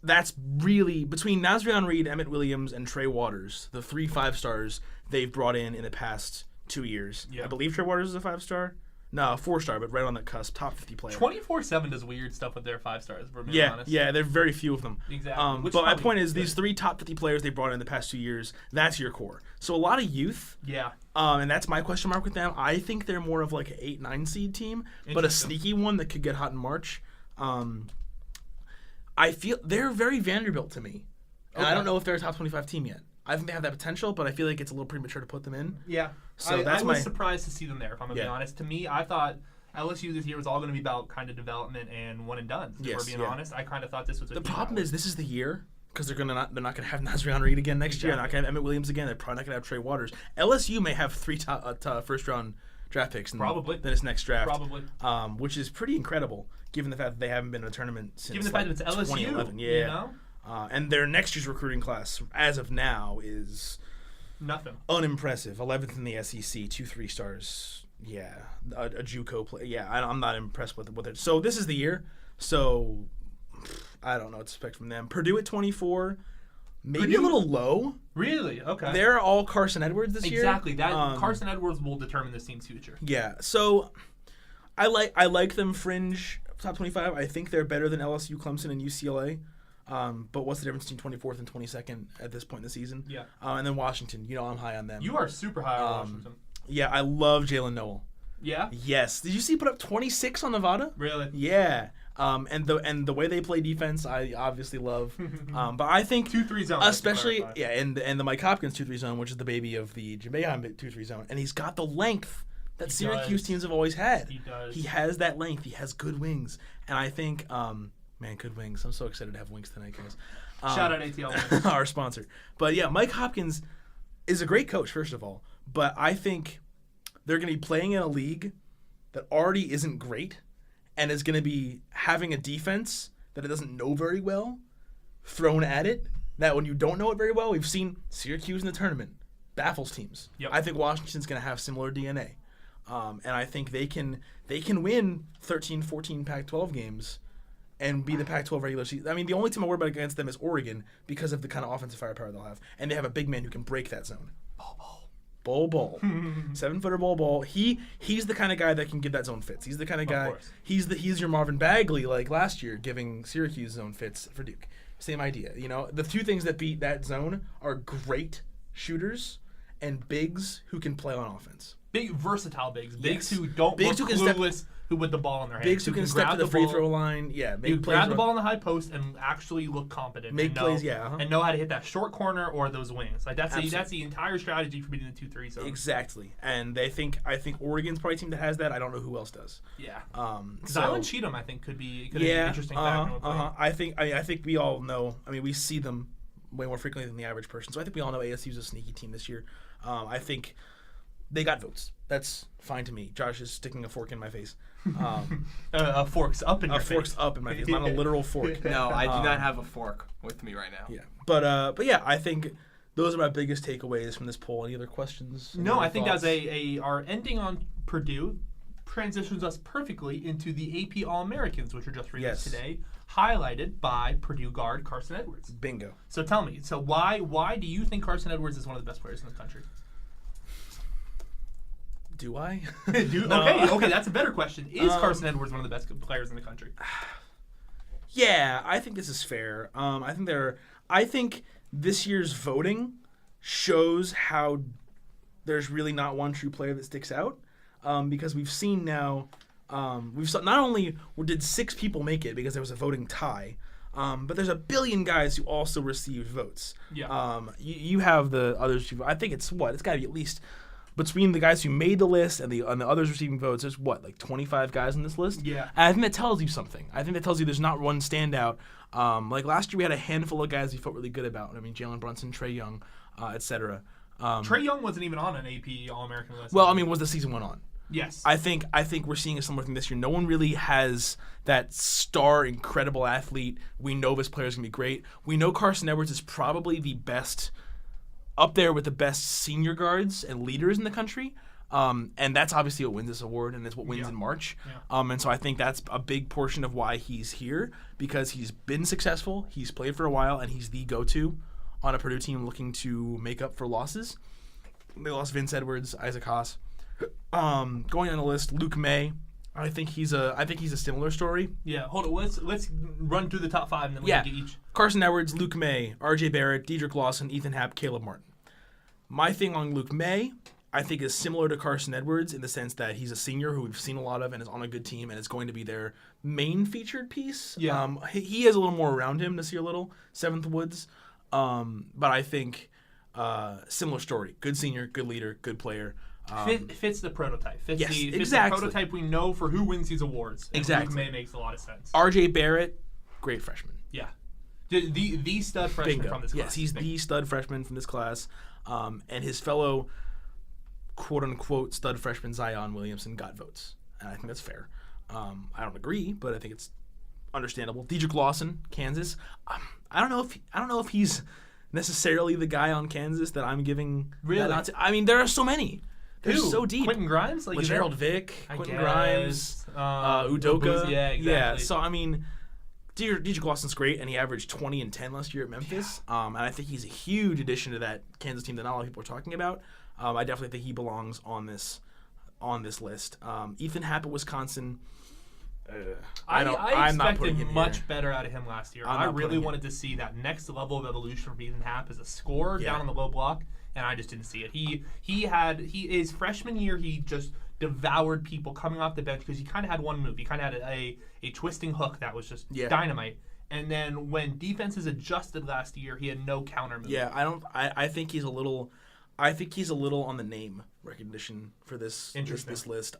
That's really, between Nazrian Reid, Emmett Williams, and Trey Waters, the 3 5-stars they've brought in the past 2 years. Yep. I believe Trey Waters is a 5-star. No, a 4-star, but right on the cusp, top 50 player.
24/7 does weird stuff with their 5-stars, for being honest.
Yeah, there are very few of them.
Exactly.
But my point is, these 3 top 50 players they brought in the past 2 years, that's your core. So a lot of youth.
Yeah.
And that's my question mark with them. I think they're more of like an 8-9 seed team, but a sneaky one that could get hot in March. I feel they're very Vanderbilt to me. And I don't know if they're a top 25 team yet. I think they have that potential, but I feel like it's a little premature to put them in.
Yeah.
So
I was surprised to see them there, if I'm going to be honest. To me, I thought LSU this year was all going to be about kind of development and one and done. If we're being honest, I kind of thought this was
the problem is this is the year, because they're not going to have Nazrian Reid again next year. They're not going to have Emmett Williams again. They're probably not going to have Trey Waters. LSU may have 3 first-round draft picks in this next draft.
Probably.
Which is pretty incredible, given the fact that they haven't been in a tournament since
given the fact that it's LSU,
2011. Yeah.
You know?
And their next year's recruiting class, as of now, is
nothing.
Unimpressive. 11th in the SEC, 2 3-stars. Yeah, a JUCO play. Yeah, I'm not impressed with it. So this is the year. So I don't know what to expect from them. Purdue at 24, maybe a little low.
Really? Okay.
They're all Carson Edwards this year.
Exactly. That Carson Edwards will determine this team's future.
Yeah. So I like them fringe top 25. I think they're better than LSU, Clemson, and UCLA. But what's the difference between 24th and 22nd at this point in the season?
Yeah.
And then Washington. I'm high on them.
You are super high on Washington.
Yeah, I love Jalen Noel.
Yeah?
Yes. Did you see he put up 26 on Nevada?
Really?
Yeah. And the way they play defense, I obviously love. But I think
2-3 zone,
especially and the Mike Hopkins 2-3 zone, which is the baby of the Jamaican 2-3 zone, and he's got the length that Syracuse teams have always had.
He does.
He has that length. He has good wings, and I think man, good wings. I'm so excited to have wings tonight, guys.
Shout out ATL,
our sponsor. But yeah, Mike Hopkins is a great coach, first of all. But I think they're going to be playing in a league that already isn't great, and is going to be having a defense that it doesn't know very well thrown at it. That when you don't know it very well, we've seen Syracuse in the tournament baffles teams.
Yep.
I think Washington's going to have similar DNA, and I think they can win 13, 14 Pac-12 games and be the Pac-12 regular season. I mean, the only team I worry about against them is Oregon because of the kind of offensive firepower they'll have, and they have a big man who can break that zone. Bol. 7-footer Bol. He's the kind of guy that can give that zone fits. He's the kind of guy. He's your Marvin Bagley like last year, giving Syracuse zone fits for Duke. Same idea. The 2 things that beat that zone are great shooters and bigs who can play on offense.
Big versatile bigs. Bigs who don't look clueless. Who with the ball in their hands.
Bigs who can step to the free throw line. Yeah,
grab the ball in the high post and actually look competent.
Make plays,
and know how to hit that short corner or those wings. Like that's the entire strategy for beating the 2-3 zone.
Exactly, and I think Oregon's probably a team that has that. I don't know who else does.
Yeah. Zylan Cheatham, I think, could be an interesting factor.
I think we all know. I mean, we see them way more frequently than the average person. So I think we all know ASU's a sneaky team this year. I think they got votes. That's fine to me. Josh is sticking a fork in my face.
A fork's up in your face.
A fork's up in my face, not a literal fork.
No, I do not have a fork with me right now.
Yeah, but yeah, I think those are my biggest takeaways from this poll. Any other questions?
No, I think that's our ending on Purdue transitions us perfectly into the AP All-Americans, which are just released today, highlighted by Purdue guard Carson Edwards.
Bingo.
So tell me, why do you think Carson Edwards is one of the best players in the country?
Do I?
Okay, that's a better question. Is Carson Edwards one of the best players in the country?
Yeah, I think this is fair. I think this year's voting shows how there's really not one true player that sticks out. Because we've seen now, not only did 6 people make it because there was a voting tie, but there's a billion guys who also received votes.
Yeah.
You have the others. I think it's got to be at least between the guys who made the list and the others receiving votes. There's 25 guys on this list.
Yeah.
And I think that tells you something. I think that tells you there's not one standout. Like last year, we had a handful of guys we felt really good about. I mean, Jalen Brunson, Trae Young, etc.
Trae Young wasn't even on an AP All-American list.
Well, I mean, was the season went on?
Yes.
I think we're seeing a similar thing this year. No one really has that star, incredible athlete. We know this player's going to be great. We know Carson Edwards is probably the best, up there with the best senior guards and leaders in the country. And that's obviously what wins this award, and it's what wins in March. Yeah. And so I think that's a big portion of why he's here, because he's been successful, he's played for a while, and he's the go-to on a Purdue team looking to make up for losses. They lost Vince Edwards, Isaac Haas. Going on the list, Luke May. I think he's a similar story.
Yeah, hold on. Let's run through the top 5 and then we'll get each.
Carson Edwards, Luke May, R.J. Barrett, Dedrick Lawson, Ethan Happ, Caleb Martin. My thing on Luke May, I think, is similar to Carson Edwards in the sense that he's a senior who we've seen a lot of and is on a good team and is going to be their main featured piece.
Yeah.
He has a little more around him this year, Seventh Woods. But I think similar story. Good senior, good leader, good player.
Fits the prototype. Fits
exactly.
the prototype we know for who wins these awards. And
exactly.
Luke May makes a lot of sense.
R.J. Barrett, great freshman.
Yeah. The stud freshman from this class.
Yes, he's the stud freshman from this class. And his fellow quote-unquote stud freshman Zion Williamson got votes. And I think that's fair. I don't agree, but I think it's understandable. Dedrick Lawson, Kansas. I don't know if he's necessarily the guy on Kansas that I'm giving.
Really?
I mean, there are so many. They're so deep.
Quentin Grimes?
Gerald Vick, Quentin Grimes, Udoka.
Yeah, exactly.
Yeah, so I mean, Dedrick Lawson's great, and he averaged 20 and 10 last year at Memphis. Yeah. And I think he's a huge addition to that Kansas team that not a lot of people are talking about. I definitely think he belongs on this list. Ethan Happ at Wisconsin.
I expected much better out of him last year. I really wanted to see that next level of evolution from Ethan Happ as a scorer down on the low block, and I just didn't see it. His freshman year, he just devoured people coming off the bench because he kind of had one move. He kind of had a twisting hook that was just dynamite. And then when defenses adjusted last year, he had no counter move.
Yeah, I think he's a little on the name recognition for this list.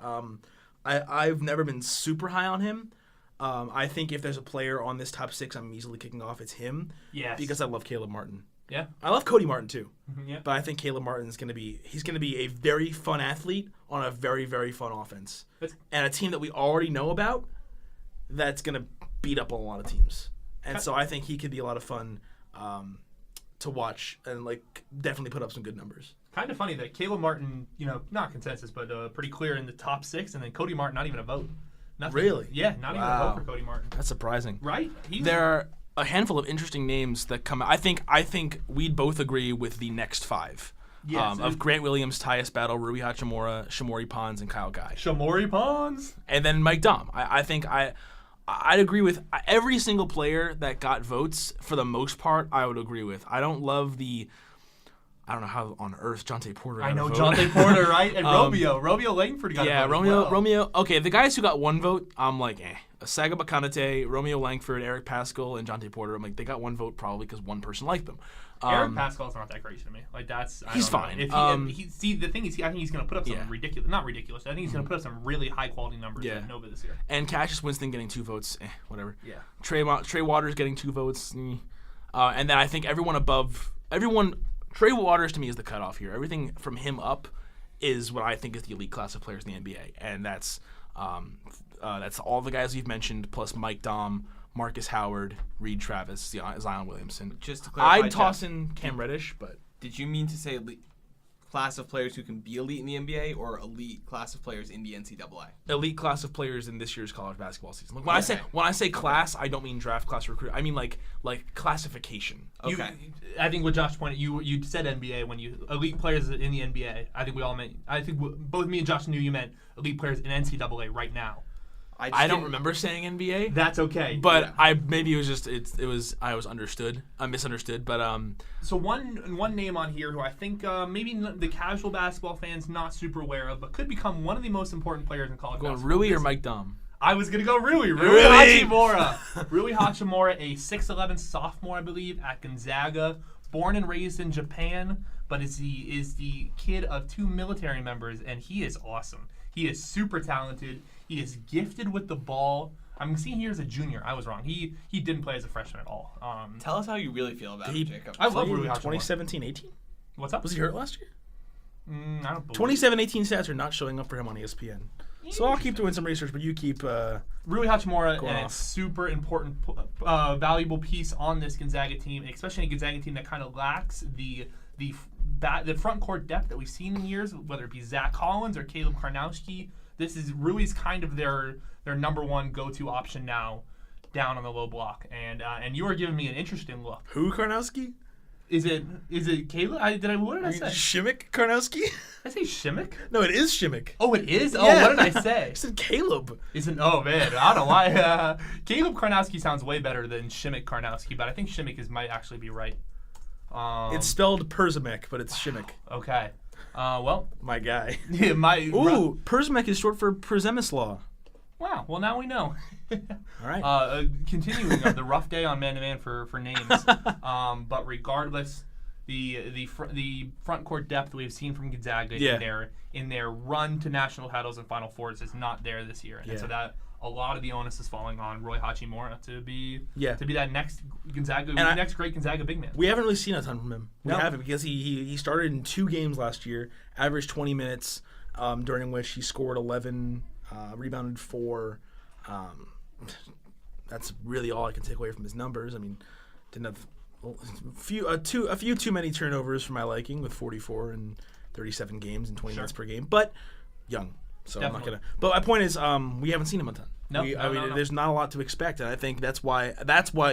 I've never been super high on him. I think if there's a player on this top 6 I'm easily kicking off, it's him.
Yes.
Because I love Caleb Martin.
Yeah.
I love Cody Martin too.
Yeah.
But I think Caleb Martin's going to be a very fun athlete on a very, very fun offense. And a team that we already know about that's going to beat up on a lot of teams. And so I think he could be a lot of fun to watch and definitely put up some good numbers.
Kind of funny that Caleb Martin, not consensus, but pretty clear in the top 6, and then Cody Martin, not even a vote. Nothing.
Really?
Yeah, not even a vote for Cody Martin.
That's surprising.
Right?
There are a handful of interesting names that come out. I think we'd both agree with the next 5.
Yes,
of Grant Williams, Tyus Battle, Rui Hachimura, Shamori Pons, and Kyle Guy.
Shamori Pons?
And then Mike Dom. I think I'd agree with every single player that got votes. For the most part, I would agree with. I don't know how on earth Jonte Porter got
I know
a vote.
Jonte Porter, right? And Romeo Langford got a vote.
Yeah, Romeo. Okay, the guys who got one vote, I'm like, Sagaba Konate, Romeo Langford, Eric Paschall, and Jonte Porter. I'm like, they got one vote probably because one person liked them.
Eric Paschall's not that crazy to me.
He's fine.
The thing is, I think he's going to put up some ridiculous. Not ridiculous. I think he's going to put up some really high quality numbers at Nova this year.
And Cassius Winston getting 2 votes. Whatever.
Yeah.
Trey Waters getting 2 votes. And then I think Trey Waters to me is the cutoff here. Everything from him up is what I think is the elite class of players in the NBA, and that's all the guys we've mentioned plus Mike Dom, Marcus Howard, Reed Travis, Zion Williamson.
Just to clarify,
I'd toss in Cam Reddish, but
did you mean to say elite class of players who can be elite in the NBA, or elite class of players in the NCAA?
Elite class of players in this year's college basketball season. When I say class, I don't mean draft class recruit. I mean like classification.
Okay.
I think what Josh pointed, you said NBA when you elite players in the NBA. I think we all meant. I think both me and Josh knew you meant elite players in NCAA right now.
I don't remember saying NBA.
That's okay.
But I was understood. I misunderstood. But
So one name on here who I think maybe the casual basketball fans not super aware of, but could become one of the most important players in college basketball.
Rui or Mike Dom?
I was gonna go Rui Hachimura. Rui Hachimura, a 6'11" sophomore, I believe, at Gonzaga, born and raised in Japan, but is the kid of 2 military members, and he is awesome. He is super talented. He is gifted with the ball. I'm seeing here as a junior. I was wrong. He didn't play as a freshman at all.
Tell us how you really feel about him, Jacob.
I love Rui Hachimura. 2017-18?
What's up?
Was he hurt last year?
I don't believe
2017-18 stats are not showing up for him on ESPN. So I'll keep doing some research, but you keep
Rui Hachimura, and it's super important, valuable piece on this Gonzaga team, especially a Gonzaga team that kind of lacks the front court depth that we've seen in years, whether it be Zach Collins or Caleb Karnowski. This is Rui's kind of their number one go-to option now, down on the low block, and you are giving me an interesting look.
Who, Karnowski?
Is it Caleb? What did I say?
Shimmick Karnowski?
I say Shimmick?
No, it is Shimmick.
Oh, it is?
Yeah.
Oh, what did I say?
I said Caleb.
Oh, man. I don't know why. Caleb Karnowski sounds way better than Shimmick Karnowski, but I think Shimmick might actually be right.
It's spelled Persimek, but it's Shimmick.
Okay. Well.
My guy.
Yeah,
Persimek is short for Przemysław.
Wow. Well, now we know.
All right.
Continuing the rough day on man-to-man for names. But regardless, the front court depth we've seen from Gonzaga in their run to national titles and Final Fours is not there this year, and so that a lot of the onus is falling on Rui Hachimura to be that next next great Gonzaga big man.
We haven't really seen a ton from him. We haven't, because he started in 2 games last year, averaged 20 minutes, during which he scored 11. Rebounded 4. That's really all I can take away from his numbers. I mean, didn't have a few too many turnovers for my liking, with 44 and 37 games and 20 minutes per game. But young, so definitely. I'm not gonna. But my point is, we haven't seen him a ton.
No,
there's not a lot to expect, and I think that's why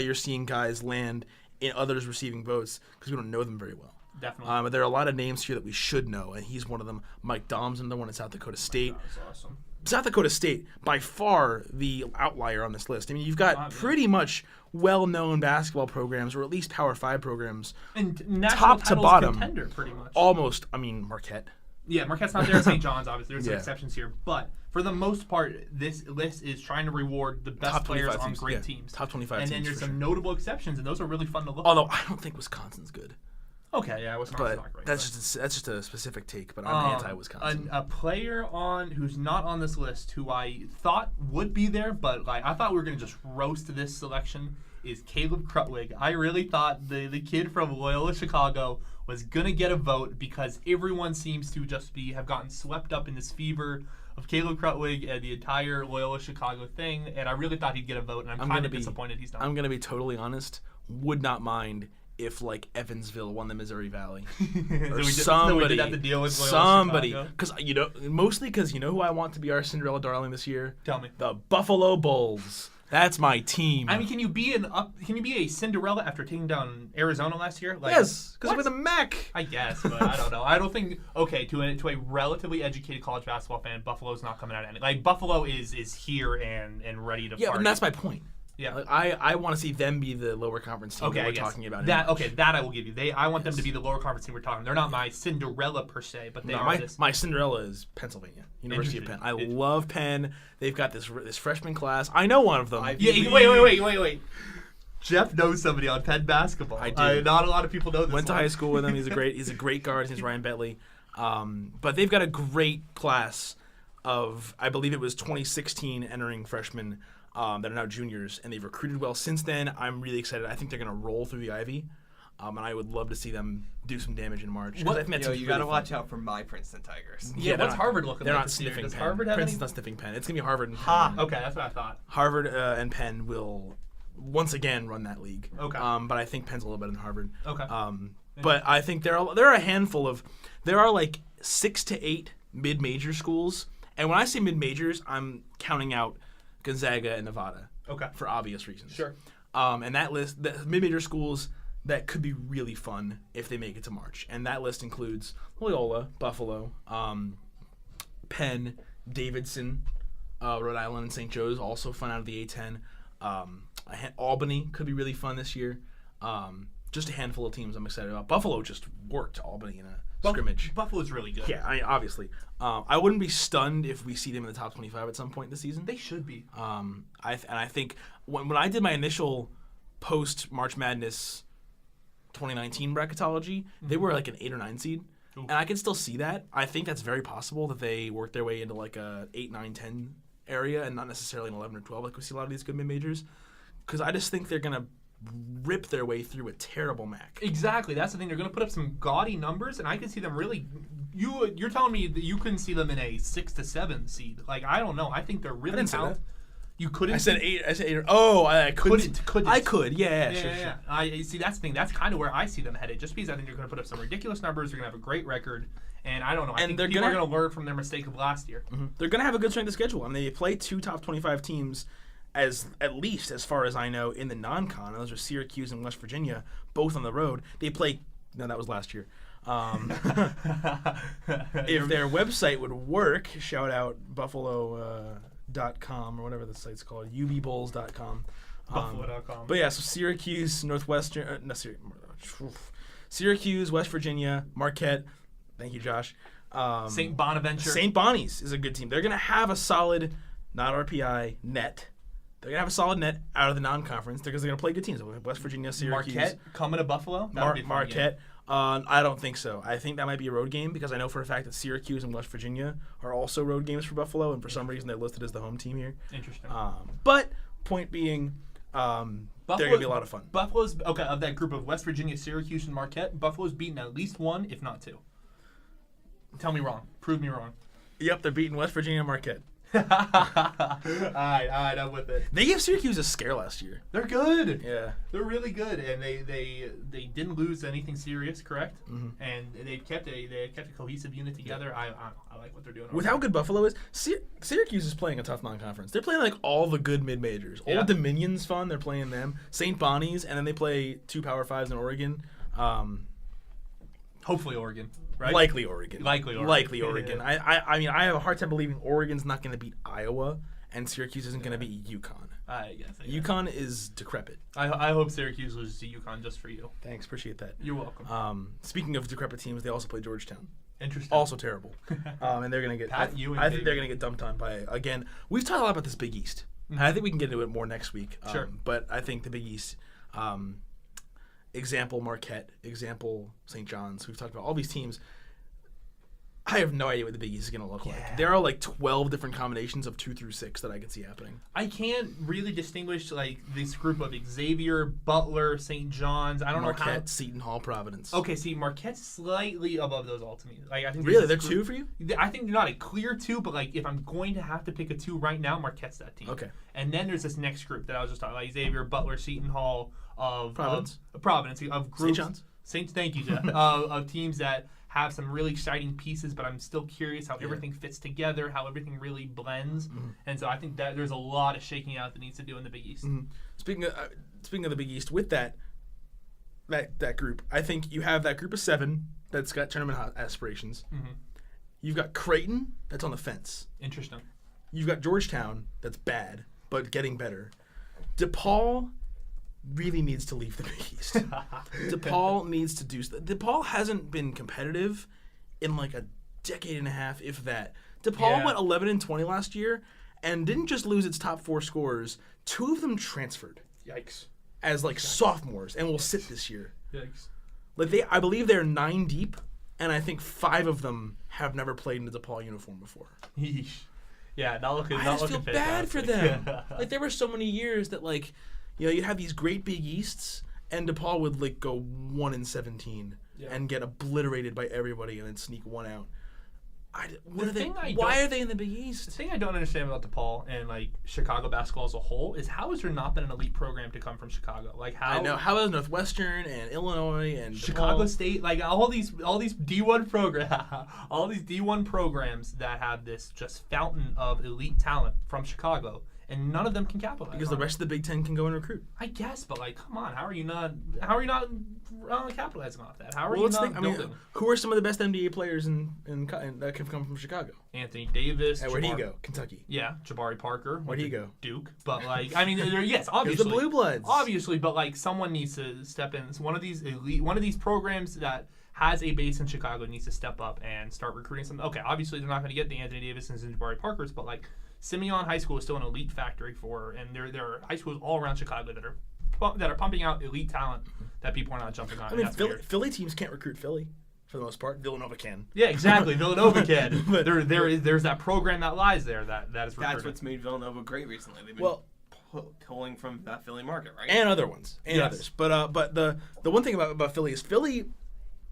you're seeing guys land in others receiving votes, because we don't know them very well.
Definitely.
But there are a lot of names here that we should know, and he's one of them. Mike Dom's another one at South Dakota State.
That's awesome.
South Dakota State, by far the outlier on this list. I mean, you've got pretty much well-known basketball programs, or at least Power 5 programs,
and
top to bottom.
Contender, pretty much.
Almost. I mean, Marquette.
Yeah, Marquette's not there. St. John's, obviously. There's some exceptions here. But for the most part, this list is trying to reward the best players on great teams.
Top 25 teams.
And then there's some notable exceptions, and those are really fun to look at.
Although I don't think Wisconsin's good.
Okay, yeah, Wisconsin's not great.
That's just a specific take, but I'm anti-Wisconsin.
A player who's not on this list, who I thought would be there, but I thought we were going to just roast this selection, is Caleb Krutwig. I really thought the kid from Loyola Chicago was going to get a vote, because everyone seems to just have gotten swept up in this fever of Caleb Krutwig and the entire Loyola Chicago thing, and I really thought he'd get a vote, and I'm kind of disappointed he's not.
I'm going to be totally honest. Would not mind if Evansville won the Missouri Valley, or somebody, because mostly because who I want to be our Cinderella darling this year?
Tell me.
The Buffalo Bulls. That's my team.
I mean, can you be a Cinderella after taking down Arizona last year?
Yes, because we're the MAC.
I guess, but I don't know. I don't think to a relatively educated college basketball fan, Buffalo's not coming out of it. Buffalo is here and ready to party.
Yeah, and that's my point.
Yeah,
I want to see them be the lower conference team that we're talking about.
That I will give you. I want them to be the lower conference team we're talking. They're not my Cinderella per se, but they are
my Cinderella is Pennsylvania, University of Penn. I love Penn. They've got this freshman class. I know one of them.
Wait. Jeff knows somebody on Penn basketball.
I do.
Not a lot of people know this.
Went to high school with him. He's a great guard. His name's Ryan Bentley. But they've got a great class of, I believe it was 2016 entering freshmen. That are now juniors, and they've recruited well since then. I'm really excited. I think they're going to roll through the Ivy, and I would love to see them do some damage in March.
You got to watch out for my Princeton Tigers.
Yeah, what's Harvard looking like?
They're not sniffing Penn. Princeton's not sniffing Penn. It's going to be Harvard and Penn.
Okay, that's what I thought.
Harvard and Penn will once again run that league.
Okay.
But I think Penn's a little better than Harvard.
Okay.
But I think there are a handful of, there are like 6 to 8 mid-major schools, and when I say mid-majors, I'm counting out Gonzaga and Nevada.
Okay.
For obvious reasons.
Sure.
And that list, the mid-major schools that could be really fun if they make it to March. And that list includes Loyola, Buffalo, Penn, Davidson, Rhode Island and St. Joe's also fun out of the A10. Albany could be really fun this year. Just a handful of teams I'm excited about. Buffalo just worked Albany in a scrimmage.
Buffalo's really good.
Yeah, obviously. I wouldn't be stunned if we see them in the top 25 at some point this season.
They should be.
I think when I did my initial post-March Madness 2019 bracketology, they were like an 8 or 9 seed. Ooh. And I can still see that. I think that's very possible that they work their way into like a 8, 9, 10 area and not necessarily an 11 or 12 like we see a lot of these good mid-majors. Because I just think they're going to rip their way through a terrible MAC.
Exactly. That's the thing. They're going to put up some gaudy numbers, and I can see them really... You're telling me that you couldn't see them in a 6 to 7 seed. Like, I don't know. I think they're really talented. You couldn't.
I said 8. I said 8. Oh, I couldn't. I could. Yeah. Sure.
I see. That's the thing. That's kind of where I see them headed. Just because I think they're going to put up some ridiculous numbers. They're going to have a great record, and I don't know. I think people are going to learn from their mistake of last year.
Mm-hmm. They're going to have a good strength of schedule. I mean, they play 2 top 25 teams, at least as far as I know, in the non-con. Those are Syracuse and West Virginia, both on the road. They play. No, that was last year. If their website would work, shout out Buffalo.com or whatever the site's called, ubbulls.com.
Buffalo.com.
But yeah, so Syracuse, Syracuse, West Virginia, Marquette. Thank you, Josh.
St. Bonaventure.
St. Bonnie's is a good team. They're going to have a solid, not RPI, net. They're going to have a solid net out of the non-conference because they're going to play good teams. West Virginia, Syracuse.
Marquette coming to Buffalo?
Marquette. I don't think so. I think that might be a road game because I know for a fact that Syracuse and West Virginia are also road games for Buffalo, and for some reason they're listed as the home team here.
Interesting.
But point being, they're going to be a lot of fun.
Buffalo's, okay, of that group of West Virginia, Syracuse, and Marquette, Buffalo's beaten at least 1, if not 2. Tell me wrong. Prove me wrong.
Yep, they're beating West Virginia and Marquette.
All right, I'm with it.
They gave Syracuse a scare last year.
They're good.
Yeah,
they're really good, and they didn't lose anything serious, correct?
Mm-hmm.
And they kept a cohesive unit together. I like what they're doing.
With how good Buffalo is, Syracuse is playing a tough non-conference. They're playing like all the good mid-majors. Old Dominion's fun. They're playing them. St. Bonnie's, and then they play 2 Power 5s in Oregon.
Hopefully Oregon. Right?
Likely Oregon.
Yeah.
I mean, I have a hard time believing Oregon's not going to beat Iowa, and Syracuse isn't going to beat UConn.
I guess.
UConn is decrepit.
I hope Syracuse loses to UConn just for you.
Thanks, appreciate that.
You're welcome.
Speaking of decrepit teams, they also play Georgetown.
Interesting.
Also terrible. And they're going to get. I think they're going to get dumped on by, again. We've talked a lot about this Big East. Mm-hmm. I think we can get into it more next week.
Sure.
But I think the Big East. Example Marquette, example St. John's. We've talked about all these teams. I have no idea what the Big East is going to look like. There are like 12 different combinations of 2 through 6 that I could see happening.
I can't really distinguish like this group of Xavier, Butler, St. John's. I don't
Marquette,
know how.
Seton Hall, Providence.
Okay, see, Marquette's slightly above those all to me. Like I think
really, they're 2 for you?
I think they're not a clear 2, but like if I'm going to have to pick a 2 right now, Marquette's that team.
Okay.
And then there's this next group that I was just talking about: Xavier, Butler, Seton Hall, of
Providence,
of groups.
St. John's.
Thank you, Jeff. Of teams that have some really exciting pieces, but I'm still curious how everything fits together, how everything really blends. Mm-hmm. And so I think that there's a lot of shaking out that needs to do in the Big East.
Mm-hmm. Speaking of the Big East, with that group, I think you have that group of 7 that's got tournament aspirations.
Mm-hmm.
You've got Creighton that's on the fence.
Interesting.
You've got Georgetown that's bad but getting better. DePaul really needs to leave the Big East. DePaul needs to do... DePaul hasn't been competitive in like a decade and a half, if that. DePaul went 11-20 last year and didn't just lose its top 4 scorers. 2 of them transferred.
Yikes.
As like sophomores and will sit this year.
Yikes.
Like I believe they're 9 deep, and I think 5 of them have never played in a DePaul uniform before.
Yeesh. Yeah, not looking.
I just feel bad for them. Like there were so many years that like, you know, you have these great Big Easts, and DePaul would like go 1-17 and get obliterated by everybody, and then sneak 1 out. Why are they in the Big East?
The thing I don't understand about DePaul and like Chicago basketball as a whole is how has there not been an elite program to come from Chicago? Like how
I know how is Northwestern and Illinois and
Chicago
DePaul?
State, like all these D1 programs that have this just fountain of elite talent from Chicago, and none of them can capitalize
because the rest of the Big Ten can go and recruit.
I guess, but like, come on, how are you not capitalizing off that? How are you not building?
Who are some of the best NBA players that have come from Chicago?
Anthony Davis.
Where'd he go? Kentucky.
Yeah, Jabari Parker.
Where'd he go?
Duke. But yes, obviously.
The Blue Bloods.
Obviously, but someone needs to step in. It's one of these programs that has a base in Chicago needs to step up and start recruiting some. Okay, obviously they're not going to get the Anthony Davis and Jabari Parkers, but Simeon High School is still an elite factory and there are high schools all around Chicago that are pumping out elite talent that people are not jumping on.
Philly teams can't recruit Philly for the most part. Villanova can.
Yeah, exactly. Villanova can. But there's that program that lies there that is recruiting.
That's what's made Villanova great recently. They've been pulling from that Philly market, right?
And other ones. Others. But the one thing about Philly is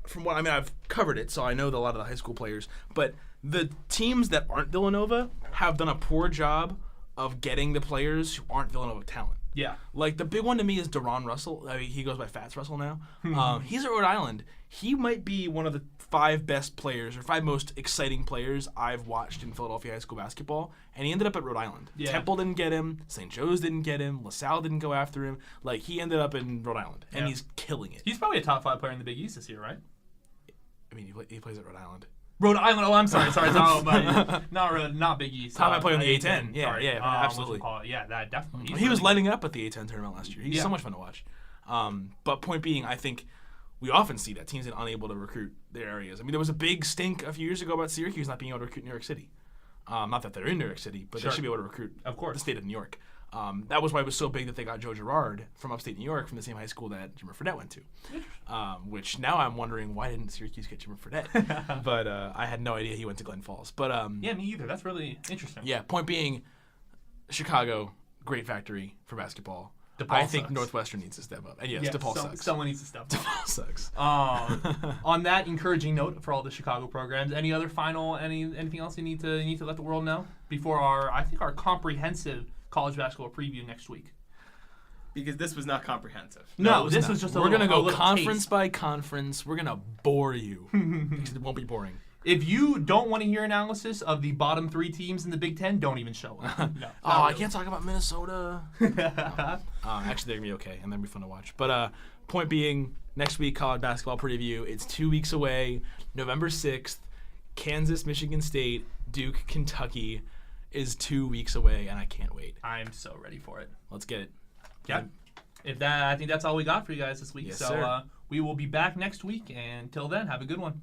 from what I've covered it, so I know a lot of the high school players, but the teams that aren't Villanova have done a poor job of getting the players who aren't Villanova talent.
Yeah.
The big one to me is Deron Russell. He goes by Fats Russell now. He's at Rhode Island. He might be one of the 5 best players or 5 most exciting players I've watched in Philadelphia high school basketball, and he ended up at Rhode Island. Yeah. Temple didn't get him. St. Joe's didn't get him. LaSalle didn't go after him. He ended up in Rhode Island, and he's killing it.
He's probably a top 5 player in the Big East this year, right?
He plays at Rhode Island.
Rhode Island. Oh, I'm sorry. Not Big East.
Top 5 player in the A10. Yeah, absolutely.
That definitely.
He was lighting it up at the A10 tournament last year. He's so much fun to watch. But point being, I think we often see that teams are unable to recruit their areas. There was a big stink a few years ago about Syracuse not being able to recruit New York City. Not that they're in New York City, but they should be able to recruit the state of New York. That was why it was so big that they got Joe Girard from upstate New York from the same high school that Jimmer Fredette went to. Which now I'm wondering, why didn't Syracuse get Jimmer Fredette? But I had no idea he went to Glen Falls. But
yeah, me either. That's really interesting.
Yeah, point being, Chicago, great factory for basketball.
I
think Northwestern needs to step up. And yes, DePaul sucks.
Someone needs to step up.
DePaul sucks.
On that encouraging note for all the Chicago programs, any other anything else you need to let the world know before our comprehensive college basketball preview next week?
Because this was not comprehensive.
No, this was just
we're going to go conference by conference. We're going to bore you. Because it won't be boring.
If you don't want to hear analysis of the bottom 3 teams in the Big Ten, don't even show up. No,
I can't talk about Minnesota. Actually, they're going to be okay, and they'll be fun to watch. But point being, next week, college basketball preview. It's 2 weeks away, November 6th. Kansas, Michigan State, Duke, Kentucky is 2 weeks away, and I can't wait.
I'm so ready for it.
Let's get it.
Yep. I think that's all we got for you guys this week.
Yes, sir.
We will be back next week, and until then, have a good one.